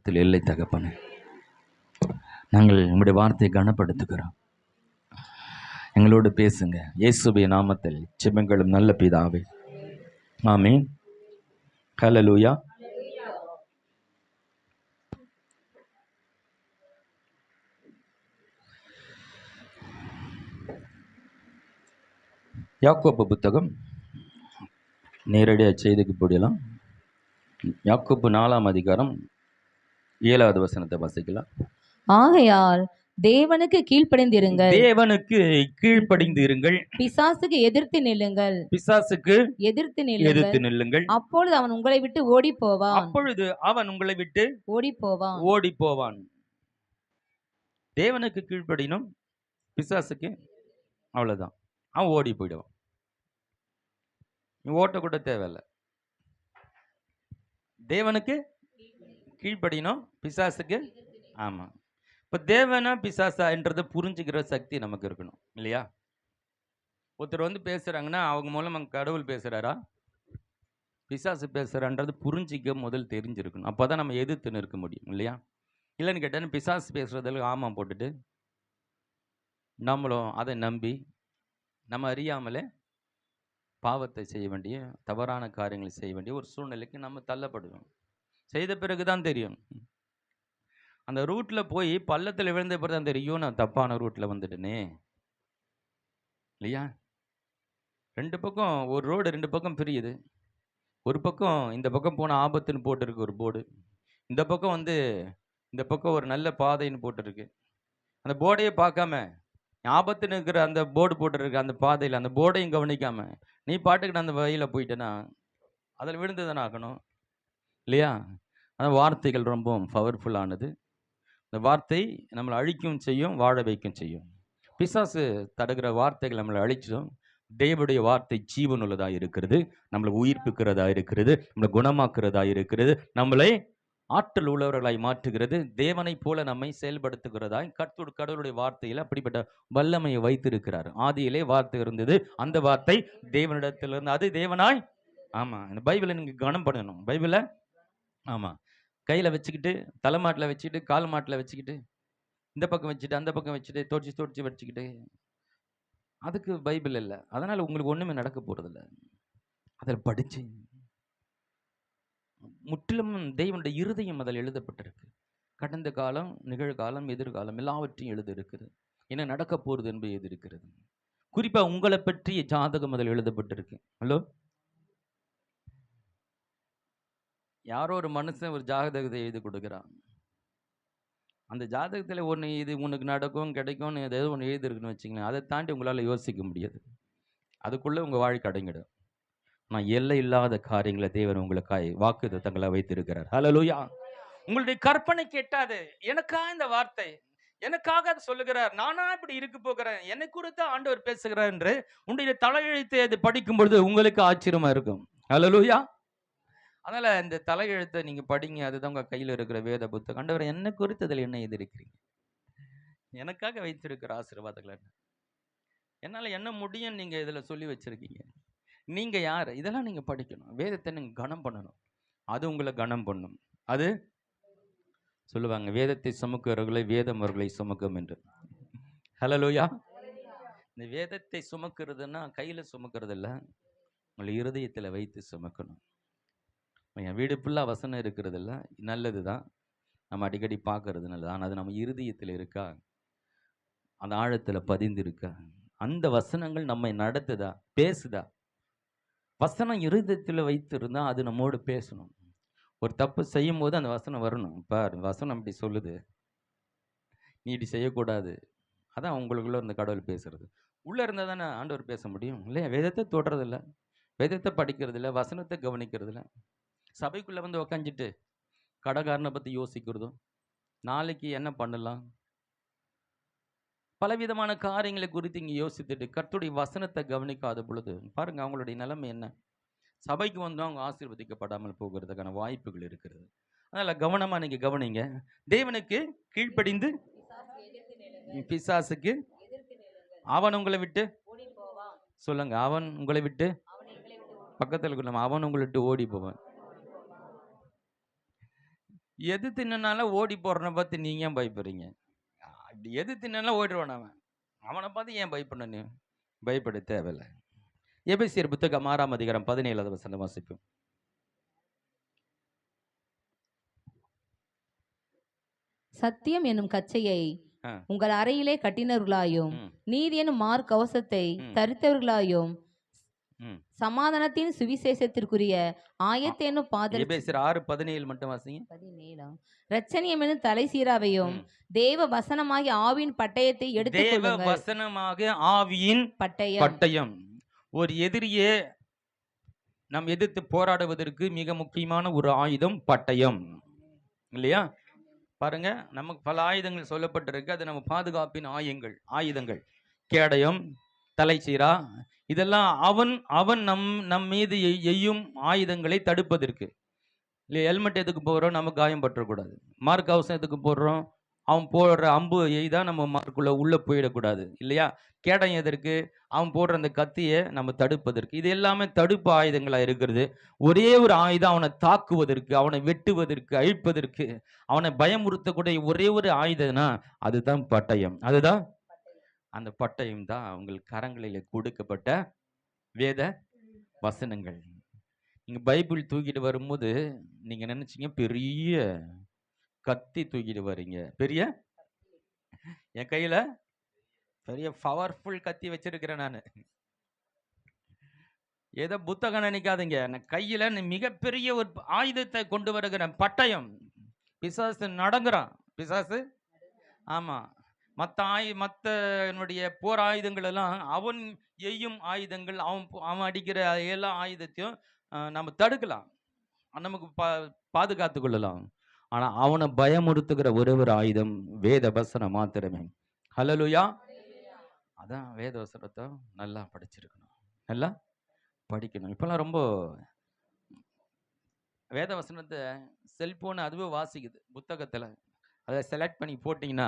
பரலோகத்தில் இல்லை தகப்பனே, நாங்கள் உங்களுடைய வார்த்தையை கனப்படுத்துகிறோம். எங்களோடு பேசுங்க. இயேசுவின் நாமத்தில் ஜெபங்களும் நல்ல பிதாவே, ஆமென். ஹல்லேலூயா. யாக்கோபு புத்தகம் நேரடியாக செய்திக்கு போடலாம். யாக்கோபு 4ஆம் அதிகாரம் 7வது வசனத்தை வாசிக்கலாம். ஆகையால் தேவனுக்கு கீழ்ப்படிந்திருங்கள், தேவனுக்கு கீழ்ப்படிந்திருங்கள், பிசாசுக்கு எதிர்த்து நில்லுங்கள், பிசாசுக்கு எதிர்த்து எதிர்த்து நில்லுங்கள், நில்லுங்கள், அப்பொழுது அவன் உங்களை விட்டு ஓடி போவான், அப்பொழுது அவன் உங்களை விட்டு ஓடி போவான். ஓடி போவான். தேவனுக்கு கீழ்ப்படினும், பிசாசுக்கு அவ்வளவுதான், அவன் ஓடி போயிடுவான். நீ ஓட்ட கூட தேவையில்லை. தேவனுக்கு கீழ்ப்படினும், பிசாசுக்கு ஆமா. இப்ப தேவனா பிசாசா என்றதை புரிஞ்சுக்கிற சக்தி நமக்கு இருக்கணும் இல்லையா? ஒருத்தர் வந்து பேசுறாங்கன்னா அவங்க மூலம் கடவுள் பேசுறாரா பிசாசு பேசுறான்றது புரிஞ்சிக்க முதல் தெரிஞ்சிருக்கணும். அப்போதான் நம்ம எதிர்த்து நிற்க முடியும் இல்லையா? இல்லைன்னு கேட்டேன்னு பிசாசு பேசுறதுல ஆமா போட்டுட்டு நம்மளும் அதை நம்பி நம்ம அறியாமலே பாவத்தை செய்ய வேண்டிய, தவறான காரியங்களை செய்ய வேண்டிய ஒரு சூழ்நிலைக்கு நம்ம தள்ளப்படுவோம். செய்த பிறகுதான் தெரியும். அந்த ரூட்ல போய் பள்ளத்தில் விழுந்த பிறகு தான் தெரியும், நான் தப்பான ரூட்ல வந்துட்டேனே இல்லையா? ரெண்டு பக்கம் ஒரு ரோடு, ரெண்டு பக்கம் பிரியுது. ஒரு பக்கம் இந்த பக்கம் போன ஆபத்துன்னு போட்டிருக்கு ஒரு போர்டு, இந்த பக்கம் வந்து இந்த பக்கம் ஒரு நல்ல பாதைன்னு போட்டிருக்கு. அந்த போர்டையே பார்க்காம, ஆபத்துன்னு இருக்கிற அந்த போர்டு போட்டிருக்கு அந்த பாதையில், அந்த போர்டையும் கவனிக்காம நீ பாட்டுக்கு அந்த வழியில் போயிட்டேன்னா அதில் விழுந்து தானே ஆகணும் இல்லையா? அந்த வார்த்தைகள் ரொம்ப பவர்ஃபுல்லானது. இந்த வார்த்தை நம்மளை அழிக்கும் செய்யும், வாழ வைக்கும் செய்யும். பிசாசு தடுக்கிற வார்த்தைகள் நம்மளை அழிச்சிடும். தேவனுடைய வார்த்தை ஜீவனுள்ளதாக இருக்கிறது, நம்மளை உயிர்ப்பிக்கிறதா இருக்கிறது, நம்மளை குணமாக்குறதா இருக்கிறது, நம்மளை ஆற்றல் உள்ளவர்களாய் மாற்றுகிறது, தேவனை போல நம்மை செயல்படுத்துகிறதாய் கடவுளுடைய வார்த்தையில் அப்படிப்பட்ட வல்லமையை வைத்திருக்கிறார். ஆதியிலே வார்த்தை இருந்தது, அந்த வார்த்தை தேவனிடத்திலிருந்து, அது தேவனாய். ஆமா, இந்த பைபிளை நீங்க கவனம் பண்ணணும். பைபிளை ஆமா கையில வச்சுக்கிட்டு, தலைமாட்டில் வச்சுக்கிட்டு, கால் மாட்டில் வச்சுக்கிட்டு, இந்த பக்கம் வச்சுட்டு அந்த பக்கம் வச்சுட்டு, தோடிச்சு வச்சுக்கிட்டு, அதுக்கு பைபிள் இல்லை. அதனால உங்களுக்கு ஒண்ணுமே நடக்க போறதில்ல. அதில் படிச்சு முற்றிலும் தெய்வனுடைய இருதயம் அதில் எழுதப்பட்டிருக்கு. கடந்த காலம், நிகழ்காலம், எதிர்காலம் எல்லாவற்றையும் எழுத இருக்குது. என்ன நடக்க போறது என்பது எது இருக்கிறது. குறிப்பா உங்களை பற்றிய ஜாதகம் அதில் எழுதப்பட்டிருக்கு. ஹலோ, யாரோ ஒரு மனுஷன் ஒரு ஜாதகத்தை எழுதி கொடுக்குறான். அந்த ஜாதகத்தில் ஒன்று இது உனக்கு நடக்கும், கிடைக்கும்னு ஏதாவது ஒன்று எழுதிருக்குன்னு வச்சுக்கோங்க. அதை தாண்டி உங்களால் யோசிக்க முடியாது. அதுக்குள்ளே உங்கள் வாழ்க்கை அடங்கிடும். ஆனால் எல்லை இல்லாத காரியங்களை தேவன் உங்களுக்காய் வாக்குத்தத்தங்களை வைத்திருக்கிறார். ஹல்லேலூயா. உங்களுடைய கற்பனை கேட்டாது. எனக்கா இந்த வார்த்தை, எனக்காக அது சொல்லுகிறார், நானா இப்படி இருக்க போகிறேன், என்னை குறித்து ஆண்டவர் பேசுகிறார் என்று உங்களுடைய தலையெழுத்தை அது படிக்கும் பொழுது உங்களுக்கு ஆச்சரியமா இருக்கும். ஹல்லேலூயா. அதனால இந்த தலையெழுத்தை நீங்க படிங்க. அதுதான் உங்க கையில் இருக்கிற வேத புத்தகம். ஆண்டவர் என்னை குறித்து அதில் என்ன எழுதியிருக்கிறீங்க, எனக்காக வைத்திருக்கிற ஆசீர்வாதங்கள் என்ன, என்னால என்ன முடியும் நீங்க இதுல சொல்லி வச்சிருக்கீங்க, நீங்க யார், இதெல்லாம் நீங்க படிக்கணும். வேதத்தை நீங்க கனம் பண்ணணும். அது உங்களை கனம் பண்ணும். அது சொல்லுவாங்க, வேதத்தை சுமக்கிறவர்களை வேதம் அவர்களை சுமக்கும் என்று. ஹல்லேலூயா. இந்த வேதத்தை சுமக்கிறதுனா கையில சுமக்கிறது இல்லை, உங்களை இருதயத்துல வைத்து சுமக்கணும். என் வீடு ஃபுல்லாக வசனம் இருக்கிறது இல்லை, நல்லது தான், நம்ம அடிக்கடி பார்க்கறது நல்லது. ஆனால் அது நம்ம இருதயத்தில் இருக்கா, அந்த ஆழத்தில் பதிந்து இருக்கா, அந்த வசனங்கள் நம்மை நடத்துதா, பேசுதா? வசனம் இருதயத்தில் வைத்திருந்தா அது நம்மோடு பேசணும். ஒரு தப்பு செய்யும் போது அந்த வசனம் வரணும். பார், வசனம் இப்படி சொல்லுது, நீ இப்படி செய்யக்கூடாது. அதான் உங்களுக்குள்ள இருந்த கடவுள் பேசுறது. உள்ளே இருந்தால் தானே ஆண்டவர் பேச முடியும் இல்லையா? வேதத்தை தொடுறதில்ல, வேதத்தை படிக்கிறது இல்லை, வசனத்தை கவனிக்கிறது இல்லை. சபைக்குள்ளே வந்து உக்காஞ்சிட்டு கடைக்காரனை பற்றி யோசிக்கிறதும், நாளைக்கு என்ன பண்ணலாம், பலவிதமான காரியங்களை குறித்து இங்கே யோசித்துட்டு கர்த்தருடைய வசனத்தை கவனிக்காத பொழுது பாருங்க அவங்களுடைய நிலைமை என்ன. சபைக்கு வந்து அவங்க ஆசீர்வதிக்கப்படாமல் போகிறதுக்கான வாய்ப்புகள் இருக்கிறது. அதனால் கவனமாக நீங்கள் கவனிங்க. தேவனுக்கு கீழ்ப்படிந்து, பிசாசுக்கு அவன் உங்களை விட்டு சொல்லுங்க, அவன் உங்களை விட்டு, பக்கத்தில் அவன் உங்களை விட்டு ஓடி போவான். எது தின்னனால ஓடி போறனை பார்த்து நீங்க ஏன் பயப்படுறீங்க? இப்படி எது தின்னனால ஓடிடுவான் அவன். அவனை பார்த்து ஏன் பயப்படணும் நீ? பயப்பட தேவையில்லை. எபேசியர் புத்தகம் 6ஆம் அதிகாரம் 17வது வசனம் வாசிப்போம். சத்தியம் என்னும் கச்சையை ஆ. உங்கள் அறையிலே கட்டினவர்களாயும் ம். நீதி என்னும் மார் கவசத்தை ம். தரித்தவர்களாயும் ம். சமாதானத்தின் சுவிசேஷத்திற்குரிய ஆயத்தை என்னும் பாதல் எபேசியர் 6:17 மட்டும் வாசிங்க. 17 இரட்சணியம் என்னும் தலை சீராவையும் ம். தேவ வசனமாகிய ஆவியின் பட்டயத்தை தேவ எடுத்துக்கொள்ளுங்கள். வசனமாக ஆவியின் பட்டயம் பட்டயம். ஒரு எதிரியே நாம் எதிர்த்து போராடுவதற்கு மிக முக்கியமான ஒரு ஆயுதம் பட்டயம், இல்லையா? பாருங்க, நமக்கு பல ஆயுதங்கள் சொல்லப்பட்டிருக்கு. அது நம்ம பாதுகாப்பின் ஆயுதங்கள். கேடயம், தலைச்சீரா, இதெல்லாம் அவன் அவன் நம் மீது எய்யும் ஆயுதங்களை தடுப்பதற்கு. இல்லை, ஹெல்மெட் எதுக்கு போடுறோம்? நம்ம காயம் பற்றக்கூடாது. மார்க் கவசம் எதுக்கு போடுறோம்? அவன் போடுற அம்பு எய்தா நம்ம மார்க்குள்ள உள்ள போயிடக்கூடாது, இல்லையா? கேடம் எதற்கு? அவன் போடுற அந்த கத்தியை நம்ம தடுப்பதற்கு. இது எல்லாமே தடுப்பு ஆயுதங்களா இருக்கிறது. ஒரே ஒரு ஆயுதம் அவனை தாக்குவதற்கு, அவனை வெட்டுவதற்கு, அழிப்பதற்கு, அவனை பயமுறுத்தக்கூடிய ஒரே ஒரு ஆயுதம்னா அதுதான் பட்டயம். அதுதான் அந்த பட்டயம் தான் உங்கள் கரங்களில் கொடுக்கப்பட்ட வேத வசனங்கள். நீங்க பைபிள் தூக்கிட்டு வரும்போது நீங்க நினைச்சீங்க பெரிய கத்தி தூக்கிட்டு வர்றீங்க. என் கையில பெரிய பவர்ஃபுல் கத்தி வச்சிருக்கிறேன் நான். ஏதோ புத்தகம் நினைக்காதீங்க. நான் கையில மிகப்பெரிய ஒரு ஆயுதத்தை கொண்டு வருகிறேன். பட்டயம். பிசாசு நடங்குறான். பிசாசு, ஆமா, மற்ற என்னுடைய போர் ஆயுதங்கள் எல்லாம் அவன் எய்யும் ஆயுதங்கள். அவன் அடிக்கிற எல்லா ஆயுதத்தையும் நம்ம தடுக்கலாம், நமக்கு பாதுகாத்து கொள்ளலாம். ஆனா அவனை பயமுறுத்துகிற ஒரே ஒரு ஆயுதம் வேத வசனம் மாத்திரமே. ஹல்லேலூயா. அதான் வேத வசனத்தை நல்லா படிச்சிருக்கணும், நல்லா படிக்கணும். இப்பெல்லாம் ரொம்ப வேத வசனத்தை செல்போன் அதுவே வாசிக்குது. புத்தகத்துல அதை செலக்ட் பண்ணி போட்டிங்கன்னா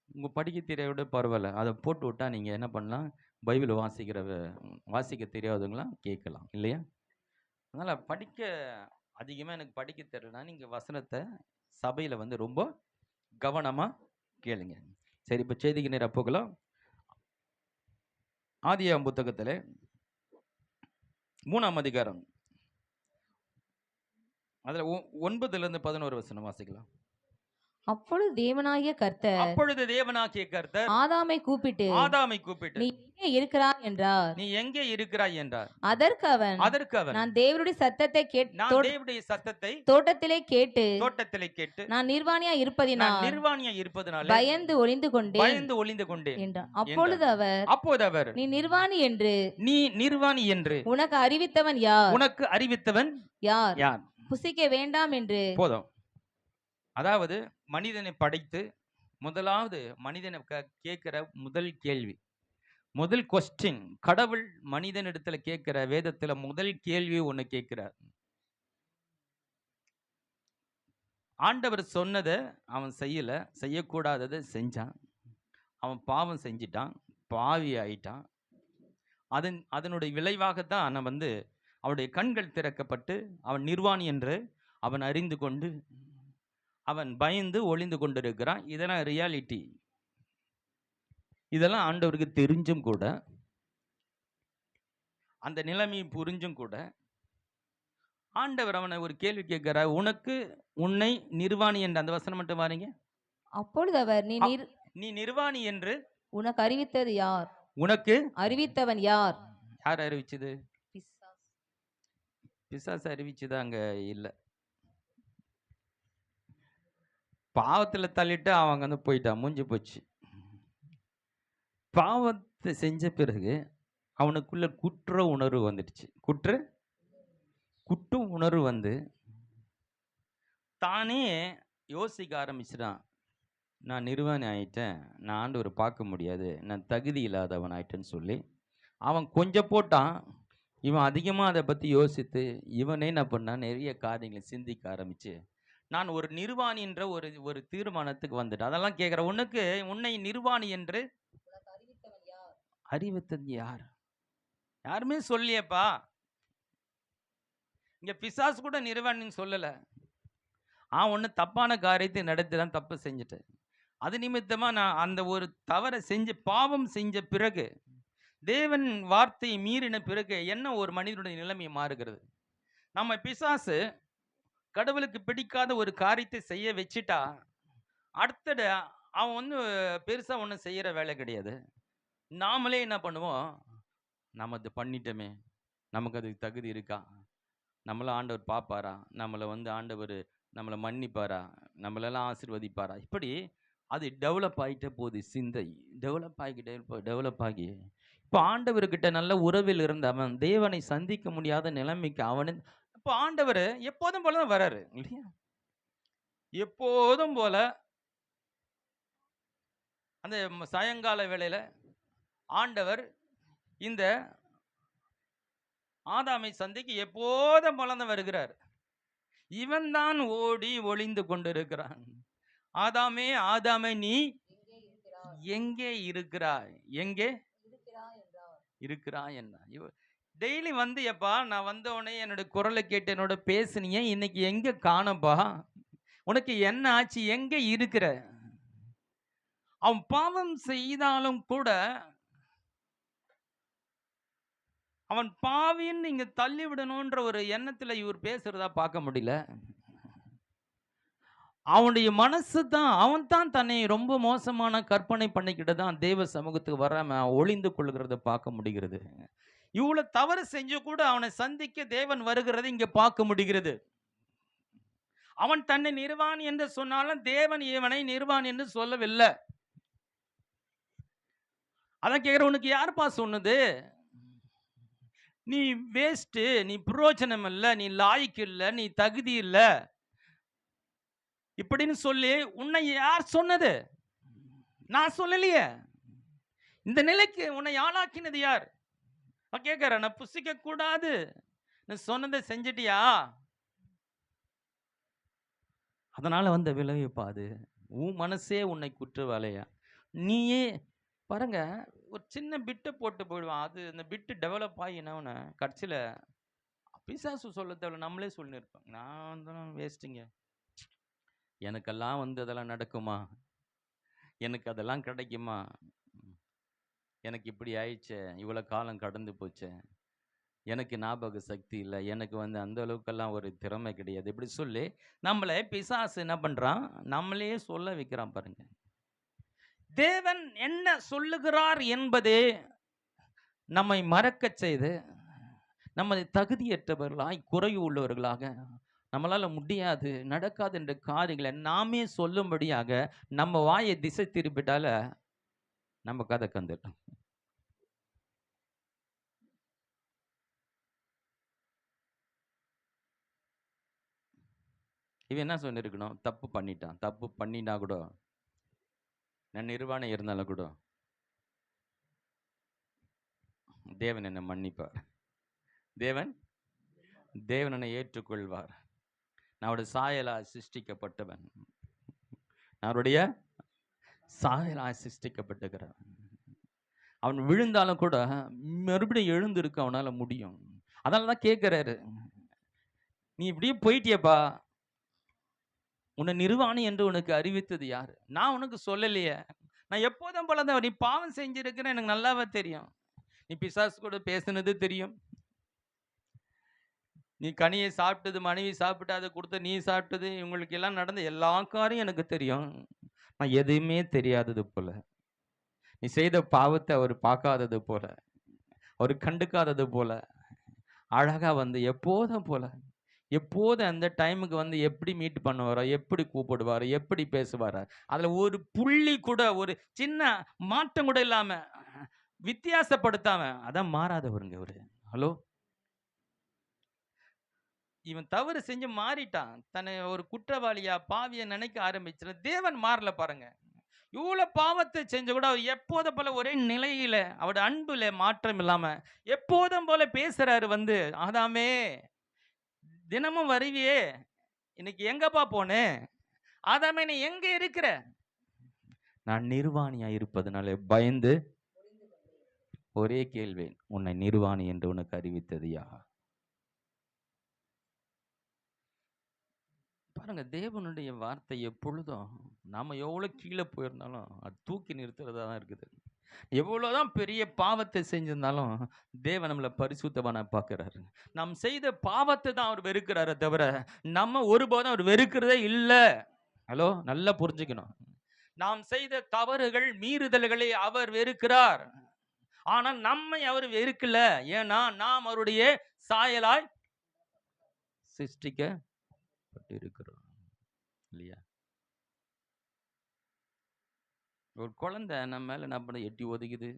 உங்க படிக்க தெரியவிட பரவாயில்ல, அதை போட்டு விட்டா நீங்க என்ன பண்ணலாம்? பைபிள் வாசிக்க தெரியாதவங்களாம் கேட்கலாம், இல்லையா? அதனால அதிகமாக எனக்கு படிக்க தெரியலனா நீங்கள் வசனத்தை சபையில் வந்து ரொம்ப கவனமாக கேளுங்க. சரி, இப்போ செய்திக்கு நேராக போகலாம். ஆதியாகமம் புத்தகத்தில் 3ஆம் அதிகாரம் அதில் 9லிருந்து 11 வசனம் வாசிக்கலாம். அப்பொழுது தேவனாகிய கர்த்தர் ஆதாமை கூப்பிட்டு நீ எங்கே இருக்கிறாய் என்றார். நீ எங்கே இருக்கிறாய் என்றார். அதற்கு அவன் நான் தேவனுடைய சத்தத்தை தோட்டத்திலே கேட்டு நான் நிர்வாணியா இருப்பதினால் பயந்து ஒளிந்து கொண்டேன் என்றார். அப்பொழுது அவர் நீ நிர்வாணி என்று உனக்கு அறிவித்தவன் யார்? புசிக்க வேண்டாம் என்று. போதும். அதாவது மனிதனை படைத்து முதலாவது மனிதனை கேட்கிற முதல் கேள்வி, முதல் கொஸ்டின், கடவுள் மனிதனிடத்துல கேட்கிற வேதத்துல முதல் கேள்வி ஒண்ணு கேட்கிறார். ஆண்டவர் சொன்னதை அவன் செய்யக்கூடாததை செஞ்சான். அவன் பாவம் செஞ்சிட்டான், பாவி ஆயிட்டான். அதனுடைய விளைவாகத்தான் அவனுடைய கண்கள் திறக்கப்பட்டு அவன் நிர்வாணி என்று அவன் அறிந்து கொண்டு அவன் பயந்து ஒளிந்து கொண்டிருக்கிறான். இதெல்லாம் ரியாலிட்டி. இதெல்லாம் ஆண்டவருக்கு தெரிஞ்சும் கூட, அந்த நிலைமை புரிஞ்சும் கூட ஆண்டவர் அவனை ஒரு கேள்வி கேட்கிறார். உன்னை நிர்வாணி என்று, அந்த வசனம் மட்டும் பாருங்க. அப்பொழுது அவர் நீ நிர்வாணி என்று உனக்கு அறிவித்தது யார்? உனக்கு அறிவித்தவன் யார்? யார் அறிவிச்சது? பிசாசு அறிவிச்சது அங்க இல்ல. பாவத்துல தள்ளிட்டு அவங்க போயிட்டான், மூஞ்சி போச்சு. பாவத்தை செஞ்ச பிறகு அவனுக்குள்ள குற்ற உணர்வு வந்துடுச்சு. குற்ற உணர்வு வந்து தானே யோசிக்க ஆரம்பிச்சிடான். நான் நிர்வாணி ஆயிட்டேன், நான் ஆண்டவரை பார்க்க முடியாது, நான் தகுதி இல்லாதவன் ஆயிட்டேன்னு சொல்லி அவன் கொஞ்சம் போட்டான். இவன் அதிகமாக அதை பற்றி யோசித்து இவனே என்ன பண்ணான், நிறைய காரியங்களை சிந்திக்க ஆரம்பிச்சு நான் ஒரு நிர்வாணி என்ற ஒரு தீர்மானத்துக்கு வந்துட்டேன். அதெல்லாம் கேட்குற உன்னை நிர்வாணி என்று அறிவித்தது யார்? யாருமே சொல்லியப்பா. இங்க பிசாசு கூட நிர்வாணின்னு சொல்லல. ஒன்று தப்பான காரியத்தை நடத்தி தான் தப்பு செஞ்சுட்டேன். அது நிமித்தமா நான் அந்த ஒரு தவறை செஞ்சு பாவம் செஞ்ச பிறகு, தேவன் வார்த்தையை மீறின பிறகு என்ன ஒரு மனிதனுடைய நிலைமை மாறுகிறது. நம்ம பிசாசு கடவுளுக்கு பிடிக்காத ஒரு காரியத்தை செய்ய வச்சுட்டா, அடுத்தது அவன் வந்து பெருசா ஒன்றும் செய்யற வேலை கிடையாது. நாமளே என்ன பண்ணுவோம், நம்ம அது பண்ணிட்டோமே, நமக்கு அதுக்கு தகுதி இருக்கா, நம்மள ஆண்டவர் பார்ப்பாரா, நம்மளை வந்து ஆண்டவர் நம்மளை மன்னிப்பாரா, நம்மளெல்லாம் ஆசீர்வதிப்பாரா, இப்படி அது டெவலப் ஆகிட்டே போகுது. சிந்தை டெவலப் ஆகிக்கிட்டே டெவலப் ஆகி இப்போ ஆண்டவர்கிட்ட நல்ல உறவில் இருந்த அவன் தேவனை சந்திக்க முடியாத நிலைமைக்கு அவனு இப்போ ஆண்டவர் எப்போதும் போல தான் வராரு இல்லையா? எப்போதும் போல அந்த சாயங்கால வேளையில ஆண்டவர் இந்த ஆதாமை சந்திக்கு எப்போதும் போல தான் வருகிறார். இவன் தான் ஓடி ஒளிந்து கொண்டிருக்கிறான். ஆதாமே, ஆதாமே, நீ எங்கே இருக்கிறாய், எங்கே இருக்கிறாய் என்ன? டெய்லி வந்து எப்பா நான் வந்த உடனே என்னோட குரலை கேட்டு என்னோட பேசுனீங்க, இன்னைக்கு எங்க காணப்பா, உனக்கு என்ன ஆச்சு, எங்க இருக்கிற? அவன் பாவம் செய்தாலும் கூட அவன் பாவின்னு இங்க தள்ளி விடணும்ன்ற ஒரு எண்ணத்துல இவர் பேசுறதா பார்க்க முடியல. அவனுடைய மனசு தான், அவன் தான் தன்னை ரொம்ப மோசமான கற்பனை பண்ணிக்கிட்டு தான் தேவ சமூகத்துக்கு வராம ஒளிந்து கொள்கிறத பார்க்க முடிகிறது. இவ்வளவு தவறு செஞ்சு கூட அவனை சந்திக்க தேவன் வருகிறது இங்க பார்க்க முடிகிறது. அவன் தன்னை நிர்வாணி என்று சொன்னாலும் தேவன் இவனை நிர்வாணி என்று சொல்லவில்லை. அதான் கேட்கிற, உனக்கு யாருப்பா சொன்னது, நீ வேஸ்ட், நீ பிரயோஜனம் இல்லை, நீ லாய்க்கு இல்லை, நீ தகுதி இல்லை இப்படின்னு சொல்லி உன்னை யார் சொன்னது? நான் சொல்லலையே. இந்த நிலைக்கு உன்னை ஆளாக்கினது யார்? கேட்கிற, நான் புசிக்க கூடாது நீ சொன்னதை செஞ்சிட்டியா, அதனால வந்த விளைவிப்பா அது. உன் மனசே உன்னை குற்றவாளியா. நீயே பாருங்க, ஒரு சின்ன பிட்டை போட்டு போயிடுவான். அது இந்த பிட்டு டெவலப் ஆகி என்ன கடைசியில் பிசாசு சொல்ல தேவை, நம்மளே சொல்லியிருப்போம், நான் தான் வேஸ்ட்டுங்க, எனக்கெல்லாம் வந்து அதெல்லாம் நடக்குமா, எனக்கு அதெல்லாம் கிடைக்குமா, எனக்கு இப்படி ஆயிடுச்சே, இவ்வளோ காலம் கடந்து போச்சே, எனக்கு ஞாபக சக்தி இல்லை, எனக்கு வந்து அந்த அளவுக்கெல்லாம் ஒரு திறமை கிடையாது, இப்படி சொல்லி நம்மளை பிசாசு என்ன பண்ணுறான், நம்மளே சொல்ல வைக்கிறான். பாருங்க, தேவன் என்ன சொல்லுகிறார் என்பதே நம்மை மறக்க செய்து நம்மை தகுதியற்றவர்களாய் குறைவு உள்ளவர்களாக நம்மளால முடியாது நடக்காது என்ற காரியங்களை நாமே சொல்லும்படியாக நம்ம வாயை திசை திருப்பிட்டால நம்ம கதை கந்துட்டோம். இவன் என்ன சொல்லிருக்கணும், தப்பு பண்ணிட்டான், தப்பு பண்ணினா கூட நான் நிர்வாணம் இருந்தாலும் கூட தேவன் என்னை மன்னிப்பார், தேவன் என்னை ஏற்றுக்கொள்வார், நான் அவருடைய சாயலால் சிருஷ்டிக்கப்பட்டவன், நான் அவருடைய சாயலால் சிருஷ்டிக்கப்பட்டுக்கிறவன். அவன் விழுந்தாலும் கூட மறுபடியும் எழுந்திருக்க அவனால முடியும். அதனாலதான் கேட்கிறாரு, நீ இப்படியே போயிட்டியப்பா, உன்னை நிர்வாணி என்று உனக்கு அறிவித்தது யாரு? நான் உனக்கு சொல்லலையே, நான் எப்போதும் போலதான், நீ பாவம் செஞ்சிருக்கிற எனக்கு நல்லாவே தெரியும், நீ பிசாசு கூட பேசுனது தெரியும், நீ கனியை சாப்பிட்டது, மனைவி சாப்பிட்டு அதை கொடுத்த, நீ சாப்பிட்டது, இவங்களுக்கு எல்லாம் நடந்த எல்லா காரியம் எனக்கு தெரியும். நான் எதுவுமே தெரியாதது போல, நீ செய்த பாவத்தை அவர் பார்க்காதது போல, அவர் கண்டுக்காதது போல அழகா வந்து எப்போதும் போல, எப்போது அந்த டைமுக்கு வந்து எப்படி மீட் பண்ணுவாரோ, எப்படி கூப்பிடுவாரோ, எப்படி பேசுவாரோ, அதுல ஒரு புள்ளி கூட, ஒரு சின்ன மாற்றம் கூட இல்லாம, வித்தியாசப்படுத்தாம, அதான் மாறாதவருங்க அவரு. ஹலோ, இவன் தவறு செஞ்சு மாறிட்டான், தன்னை ஒரு குற்றவாளியா பாவிய நினைக்க ஆரம்பிச்சு. தேவன் மாறல பாருங்க, இவ்வளவு பாவத்தை செஞ்ச கூட அவர் எப்போதும் போல ஒரே நிலையில அவருடைய அன்புல மாற்றம் இல்லாம எப்போதும் போல பேசுறாரு. வந்து ஆதாமே தினமும் வருவியே, இன்னைக்கு எங்கப்பா போனேன், ஆதாமே நீ எங்க இருக்கிற? நான் நிர்வாணியா இருப்பதனால பயந்து ஒரே கேள்வி, உன்னை நிர்வாணி என்று உனக்கு அறிவித்தது யார்? பாருங்க, தேவனுடைய வார்த்தை எப்பொழுதும் நாம எவ்வளவு கீழே போயிருந்தாலும் அது தூக்கி நிறுத்துறதா தான் இருக்குது. எவ்வளவுதான் பெரிய பாவத்தை செஞ்சிருந்தாலும் தேவன் நம்மளை பரிசுத்தவானா பார்க்கிறாரு. நாம் செய்த பாவத்தை தான் அவர் வெறுக்கிறாரே தவிர நம்ம ஒருபோதும் அவர் வெறுக்கிறதே இல்லை. ஹலோ, நல்லா புரிஞ்சுக்கணும். நாம் செய்த தவறுகள், மீறுதல்களை அவர் வெறுக்கிறார். ஆனா நம்மை அவர் வெறுக்கல. ஏன்னா நாம் அவருடைய சாயலாய் சிருஷ்டிக்கப்பட்டிருக்கிறோம் இல்லையா? ஒரு குழந்தை நம்ம மேல என்ன பண்ண, எட்டி ஒதுக்குது,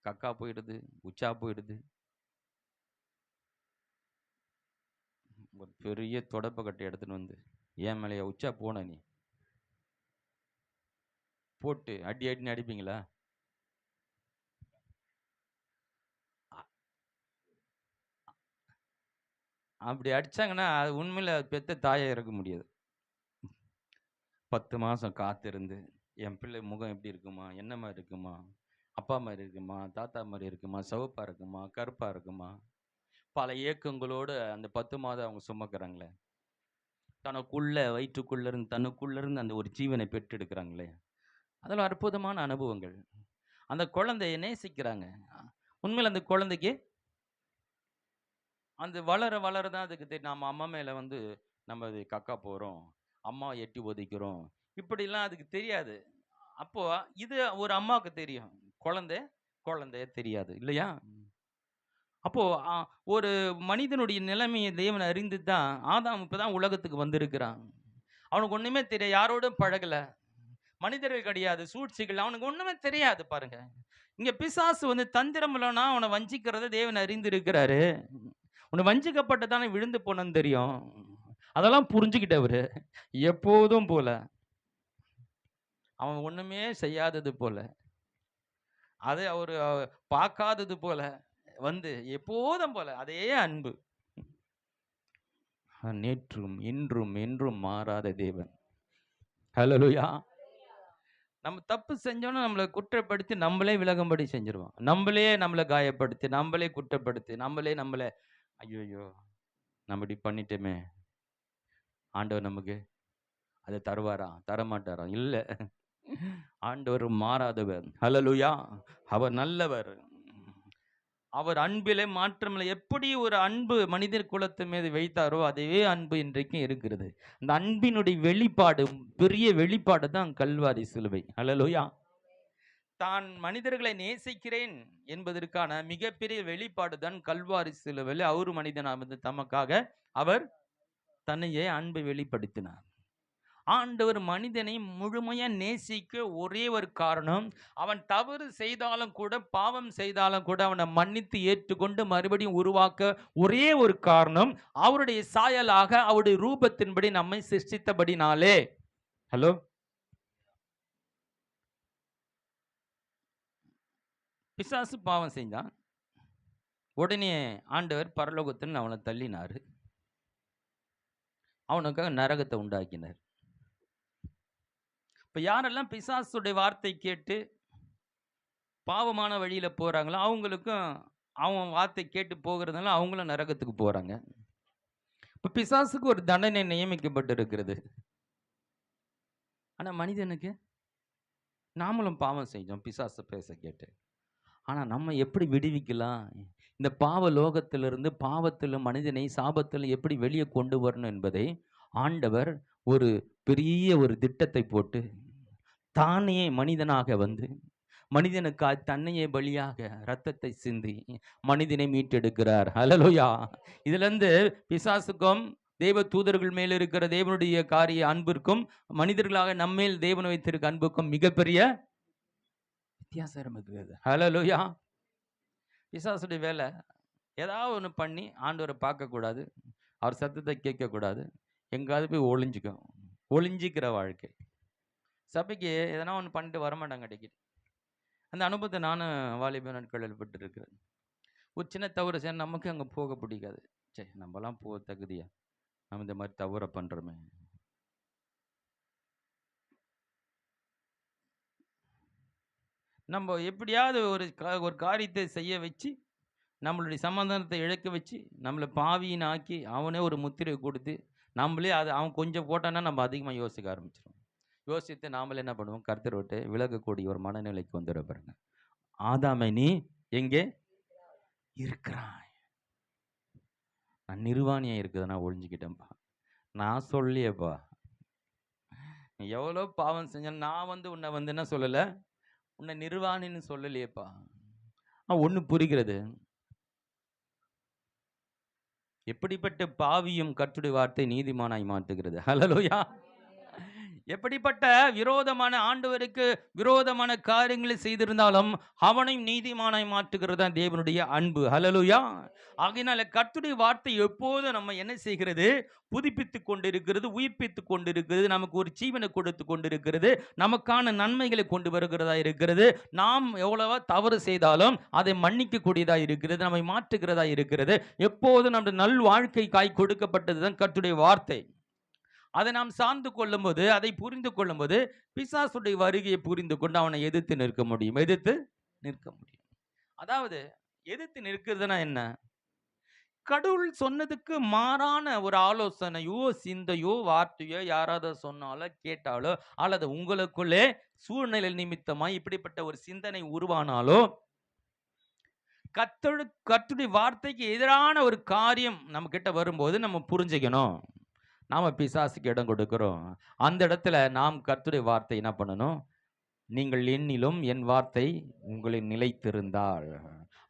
கக்கா போயிடுது, உச்சா போயிடுது. ஒரு பெரிய தொடப்ப கட்டை எடுத்துன்னு வந்து ஏன் மேலையா உச்சா போன நீ போட்டு அடி அடின்னு அடிப்பீங்களா? அப்படி அடிச்சாங்கன்னா அது உண்மையில பெத்த தாயை இருக்க முடியாது. 10 மாசம் காத்திருந்து என் பிள்ளை முகம் எப்படி இருக்குமா, என்ன மாதிரி இருக்குமா, அப்பா மாதிரி இருக்குமா, தாத்தா மாதிரி இருக்குமா, சிவப்பா இருக்குமா, கருப்பா இருக்குமா, பல ஏக்கங்களோடு அந்த 10 மாதம் அவங்க சுமக்கிறாங்களே, தனக்குள்ள வயிற்றுக்குள்ள இருந்து தனக்குள்ள இருந்து அந்த ஒரு ஜீவனை பெற்றெடுக்கிறாங்களே, அதெல்லாம் அற்புதமான அனுபவங்கள். அந்த குழந்தைய நேசிக்கிறாங்க. உண்மையில் அந்த குழந்தைக்கு அந்த வளர வளர தான் அதுக்கு தெரியும். நம்ம அம்மா மேலே வந்து நம்ம அது கக்கா போகிறோம், அம்மா எட்டி ஒதிக்கிறோம், இப்படிலாம் அதுக்கு தெரியாது. அப்போ இது ஒரு அம்மாவுக்கு தெரியும், குழந்தைய தெரியாது இல்லையா? அப்போ ஒரு மனிதனுடைய நிலைமையை தேவன் அறிந்து தான் ஆதாம் இப்பதான் உலகத்துக்கு வந்திருக்கிறான். அவனுக்கு ஒண்ணுமே தெரியாது, யாரோடும் பழகல, மனிதர்கள் கிடையாது, சூழ்ச்சிகள், அவனுக்கு ஒண்ணுமே தெரியாது. பாருங்க, இங்க பிசாசு வந்து தந்திரம் இல்லைன்னா அவனை வஞ்சிக்கிறத தேவன் அறிந்து இருக்கிறாரு. உன்னை வஞ்சிக்கப்பட்டதானே விழுந்து போனன்னு தெரியும். அதெல்லாம் புரிஞ்சுக்கிட்டவரு எப்போதும் போல அவன் ஒண்ணுமே செய்யாதது போல, அதை அவரு பார்க்காதது போல வந்து எப்போதும் போல அதே அன்பு, நேற்றும் இன்றும் என்றும் மாறாத தேவன். ஹல்லேலூயா. நம்ம தப்பு செஞ்சோன்னு நம்மளை குற்றப்படுத்தி நம்மளே விலகும்படி செஞ்சிருவோம். நம்மளை காயப்படுத்தி, நம்மளே குற்றப்படுத்தி, நம்மளை ஐயோ நம்ம இப்படி பண்ணிட்டோமே, ஆண்டவர் நமக்கு அதை தருவாரா, தரமாட்டாரா? இல்லை, ஆண்டவர் மாறாதவர். ஹல்லேலூயா. அவர் நல்லவர், அவர் அன்பிலே மாற்றமில்லை. எப்படி ஒரு அன்பு மனிதர் குலத்து மீது வைத்தாரோ அதே அன்பு இன்றைக்கும் இருக்கிறது. அந்த அன்பினுடைய வெளிப்பாடு, பெரிய வெளிப்பாடு தான் கல்வாரி சிலுவை. ஹல்லேலூயா. தான் மனிதர்களை நேசிக்கிறேன் என்பதற்கான மிகப்பெரிய வெளிப்பாடு தான் கல்வாரி சிலுவையில் அவர் மனிதனாக வந்து தமக்காக அவர் தன்னையே அன்பை வெளிப்படுத்தினார். ஆண்டவர் மனிதனை முழுமையா நேசிக்க ஒரே ஒரு காரணம், அவன் தவறு செய்தாலும் கூட, பாவம் செய்தாலும் கூட அவனை மன்னித்து ஏற்றுக்கொண்டு மறுபடியும் உருவாக்க ஒரே ஒரு காரணம், அவருடைய சாயலாக அவருடைய ரூபத்தின்படி நம்மை சிருஷ்டித்தபடினாலே. ஹலோ, பிசாசு பாவம் செஞ்சான், உடனே ஆண்டவர் பரலோகத்தில் அவனை தள்ளினார், அவனுக்காக நரகத்தை உண்டாக்கினார். இப்போ யாரெல்லாம் பிசாசுடைய வார்த்தை கேட்டு பாவமான வழியில் போகிறாங்களோ அவங்களுக்கும் அவன் வார்த்தை கேட்டு போகிறதுனால அவங்களும் நரகத்துக்கு போகிறாங்க. இப்போ பிசாசுக்கு ஒரு தண்டனை நியமிக்கப்பட்டு இருக்கிறது. ஆனால் மனிதனுக்கு நாமளும் பாவம் செஞ்சோம் பிசாசை பேச கேட்டு. ஆனால் நம்ம எப்படி விடுவிக்கலாம், இந்த பாவ லோகத்திலிருந்து, பாவத்தில் மனிதனை சாபத்தில் எப்படி வெளியே கொண்டு வரணும் என்பதை ஆண்டவர் ஒரு பெரிய ஒரு திட்டத்தை போட்டு தானே மனிதனாக வந்து மனிதனுக்காக தன்னையே பலியாக ரத்தத்தை சிந்தி மனிதனை மீட்டெடுக்கிறார். ஹல்லேலூயா. இதுல இருந்து பிசாசுக்கும் தேவ தூதர்கள் மேல் இருக்கிற தேவனுடைய காரிய அன்பிற்கும் மனிதர்களாக நம்மேல் தேவன் வைத்திருக்க அன்புக்கும் மிகப்பெரிய வித்தியாசம் இருக்கிறது. ஹல்லேலூயா. பிசாசுடைய வேலை ஏதாவது ஒன்று பண்ணி ஆண்டவரை பார்க்கக்கூடாது, அவர் சத்தத்தை கேட்கக்கூடாது, எங்காவது போய் ஒளிஞ்சிக்கிற வாழ்க்கை. சபைக்கு எதனா ஒன்று பண்ணிட்டு வரமாட்டாங்க அடிக்கடி. அந்த அனுபவத்தை நானும் வாலிப நாட்களில் பட்டிருக்கிறேன். ஒரு சின்ன தவறு செய்ய நமக்கு அங்கே போக பிடிக்காது. சரி, நம்மலாம் போக தகுதியா, நம்ம இந்த மாதிரி தவறை பண்ணுறோமே. நம்ம எப்படியாவது ஒரு காரியத்தை செய்ய வச்சு நம்மளுடைய சமாதானத்தை இழக்க வச்சு நம்மளை பாவியின் ஆக்கி அவனே ஒரு முத்திரை கொடுத்து நம்மளே அது அவன் கொஞ்சம் போட்டான்னா நம்ம அதிகமாக யோசிக்க ஆரம்பிச்சிடும். யோசித்து நாமளே என்ன பண்ணுவோம், கர்த்தரை விட்டு விலகக்கூடிய ஒரு மனநிலைக்கு வந்துட பாருங்க. ஆதாமை நீ எங்கே இருக்கிறாய்? நான் நிர்வாணியா இருக்குதை நான் ஒழிஞ்சுக்கிட்டேன்ப்பா. நான் சொல்லியப்பா, எவ்வளோ பாவம் செஞ்சாலும் நான் உன்னை என்ன சொல்லலை, உன்னை நிர்வாணின்னு சொல்லலையேப்பா. ஒன்று புரிகிறது, எப்படிப்பட்ட பாவியும் கர்த்தருடைய வார்த்தை நீதிமானாய் மாற்றுகிறது. ஹல்லேலூயா. எப்படிப்பட்ட விரோதமான ஆண்டவருக்கு விரோதமான காரியங்களை செய்திருந்தாலும் அவனையும் நீதிமானாய் மாற்றுகிறது தேவனுடைய அன்பு. ஹல்லேலூயா. ஆகையினால கர்த்தருடைய வார்த்தை எப்போதும் நம்ம என்ன செய்கிறது, புதுப்பித்து கொண்டிருக்கிறது, உயிர்ப்பித்து கொண்டிருக்கிறது, நமக்கு ஒரு ஜீவனை கொடுத்து கொண்டிருக்கிறது, நமக்கான நன்மைகளை கொண்டு வருகிறதா இருக்கிறது. நாம் எவ்வளவா தவறு செய்தாலும் அதை மன்னிக்க கூடியதா இருக்கிறது, நம்மை மாற்றுகிறதா இருக்கிறது. எப்போதும் நம்முடைய நல் வாழ்க்கை காய் கொடுக்கப்பட்டதுதான் கர்த்தருடைய வார்த்தை. அதை நாம் சார்ந்து கொள்ளும் போது, அதை புரிந்து கொள்ளும் போது, பிசாசுடைய வருகையை புரிந்து கொண்டு அவனை எதிர்த்து நிற்க முடியும். எதிர்த்து நிற்க முடியும். அதாவது எதிர்த்து நிற்கிறதுனா என்ன, கடவுள் சொன்னதுக்கு மாறான ஒரு ஆலோசனையோ சிந்தையோ வார்த்தையோ யாராவது சொன்னாலோ கேட்டாலோ அல்லது உங்களுக்குள்ளே சூழ்நிலை நிமித்தமாய் இப்படிப்பட்ட ஒரு சிந்தனை உருவானாலோ கர்த்தருடைய வார்த்தைக்கு எதிரான ஒரு காரியம் நம்ம கிட்ட வரும்போது நம்ம புரிஞ்சுக்கணும், நாம பிசாசுக்கு இடம் கொடுக்கிறோம். அந்த இடத்துல நாம் கர்த்தருடைய வார்த்தை என்ன பண்ணணும், நீங்கள் என்னிலும் என் வார்த்தை உங்களின் நிலைத்திருந்தால்,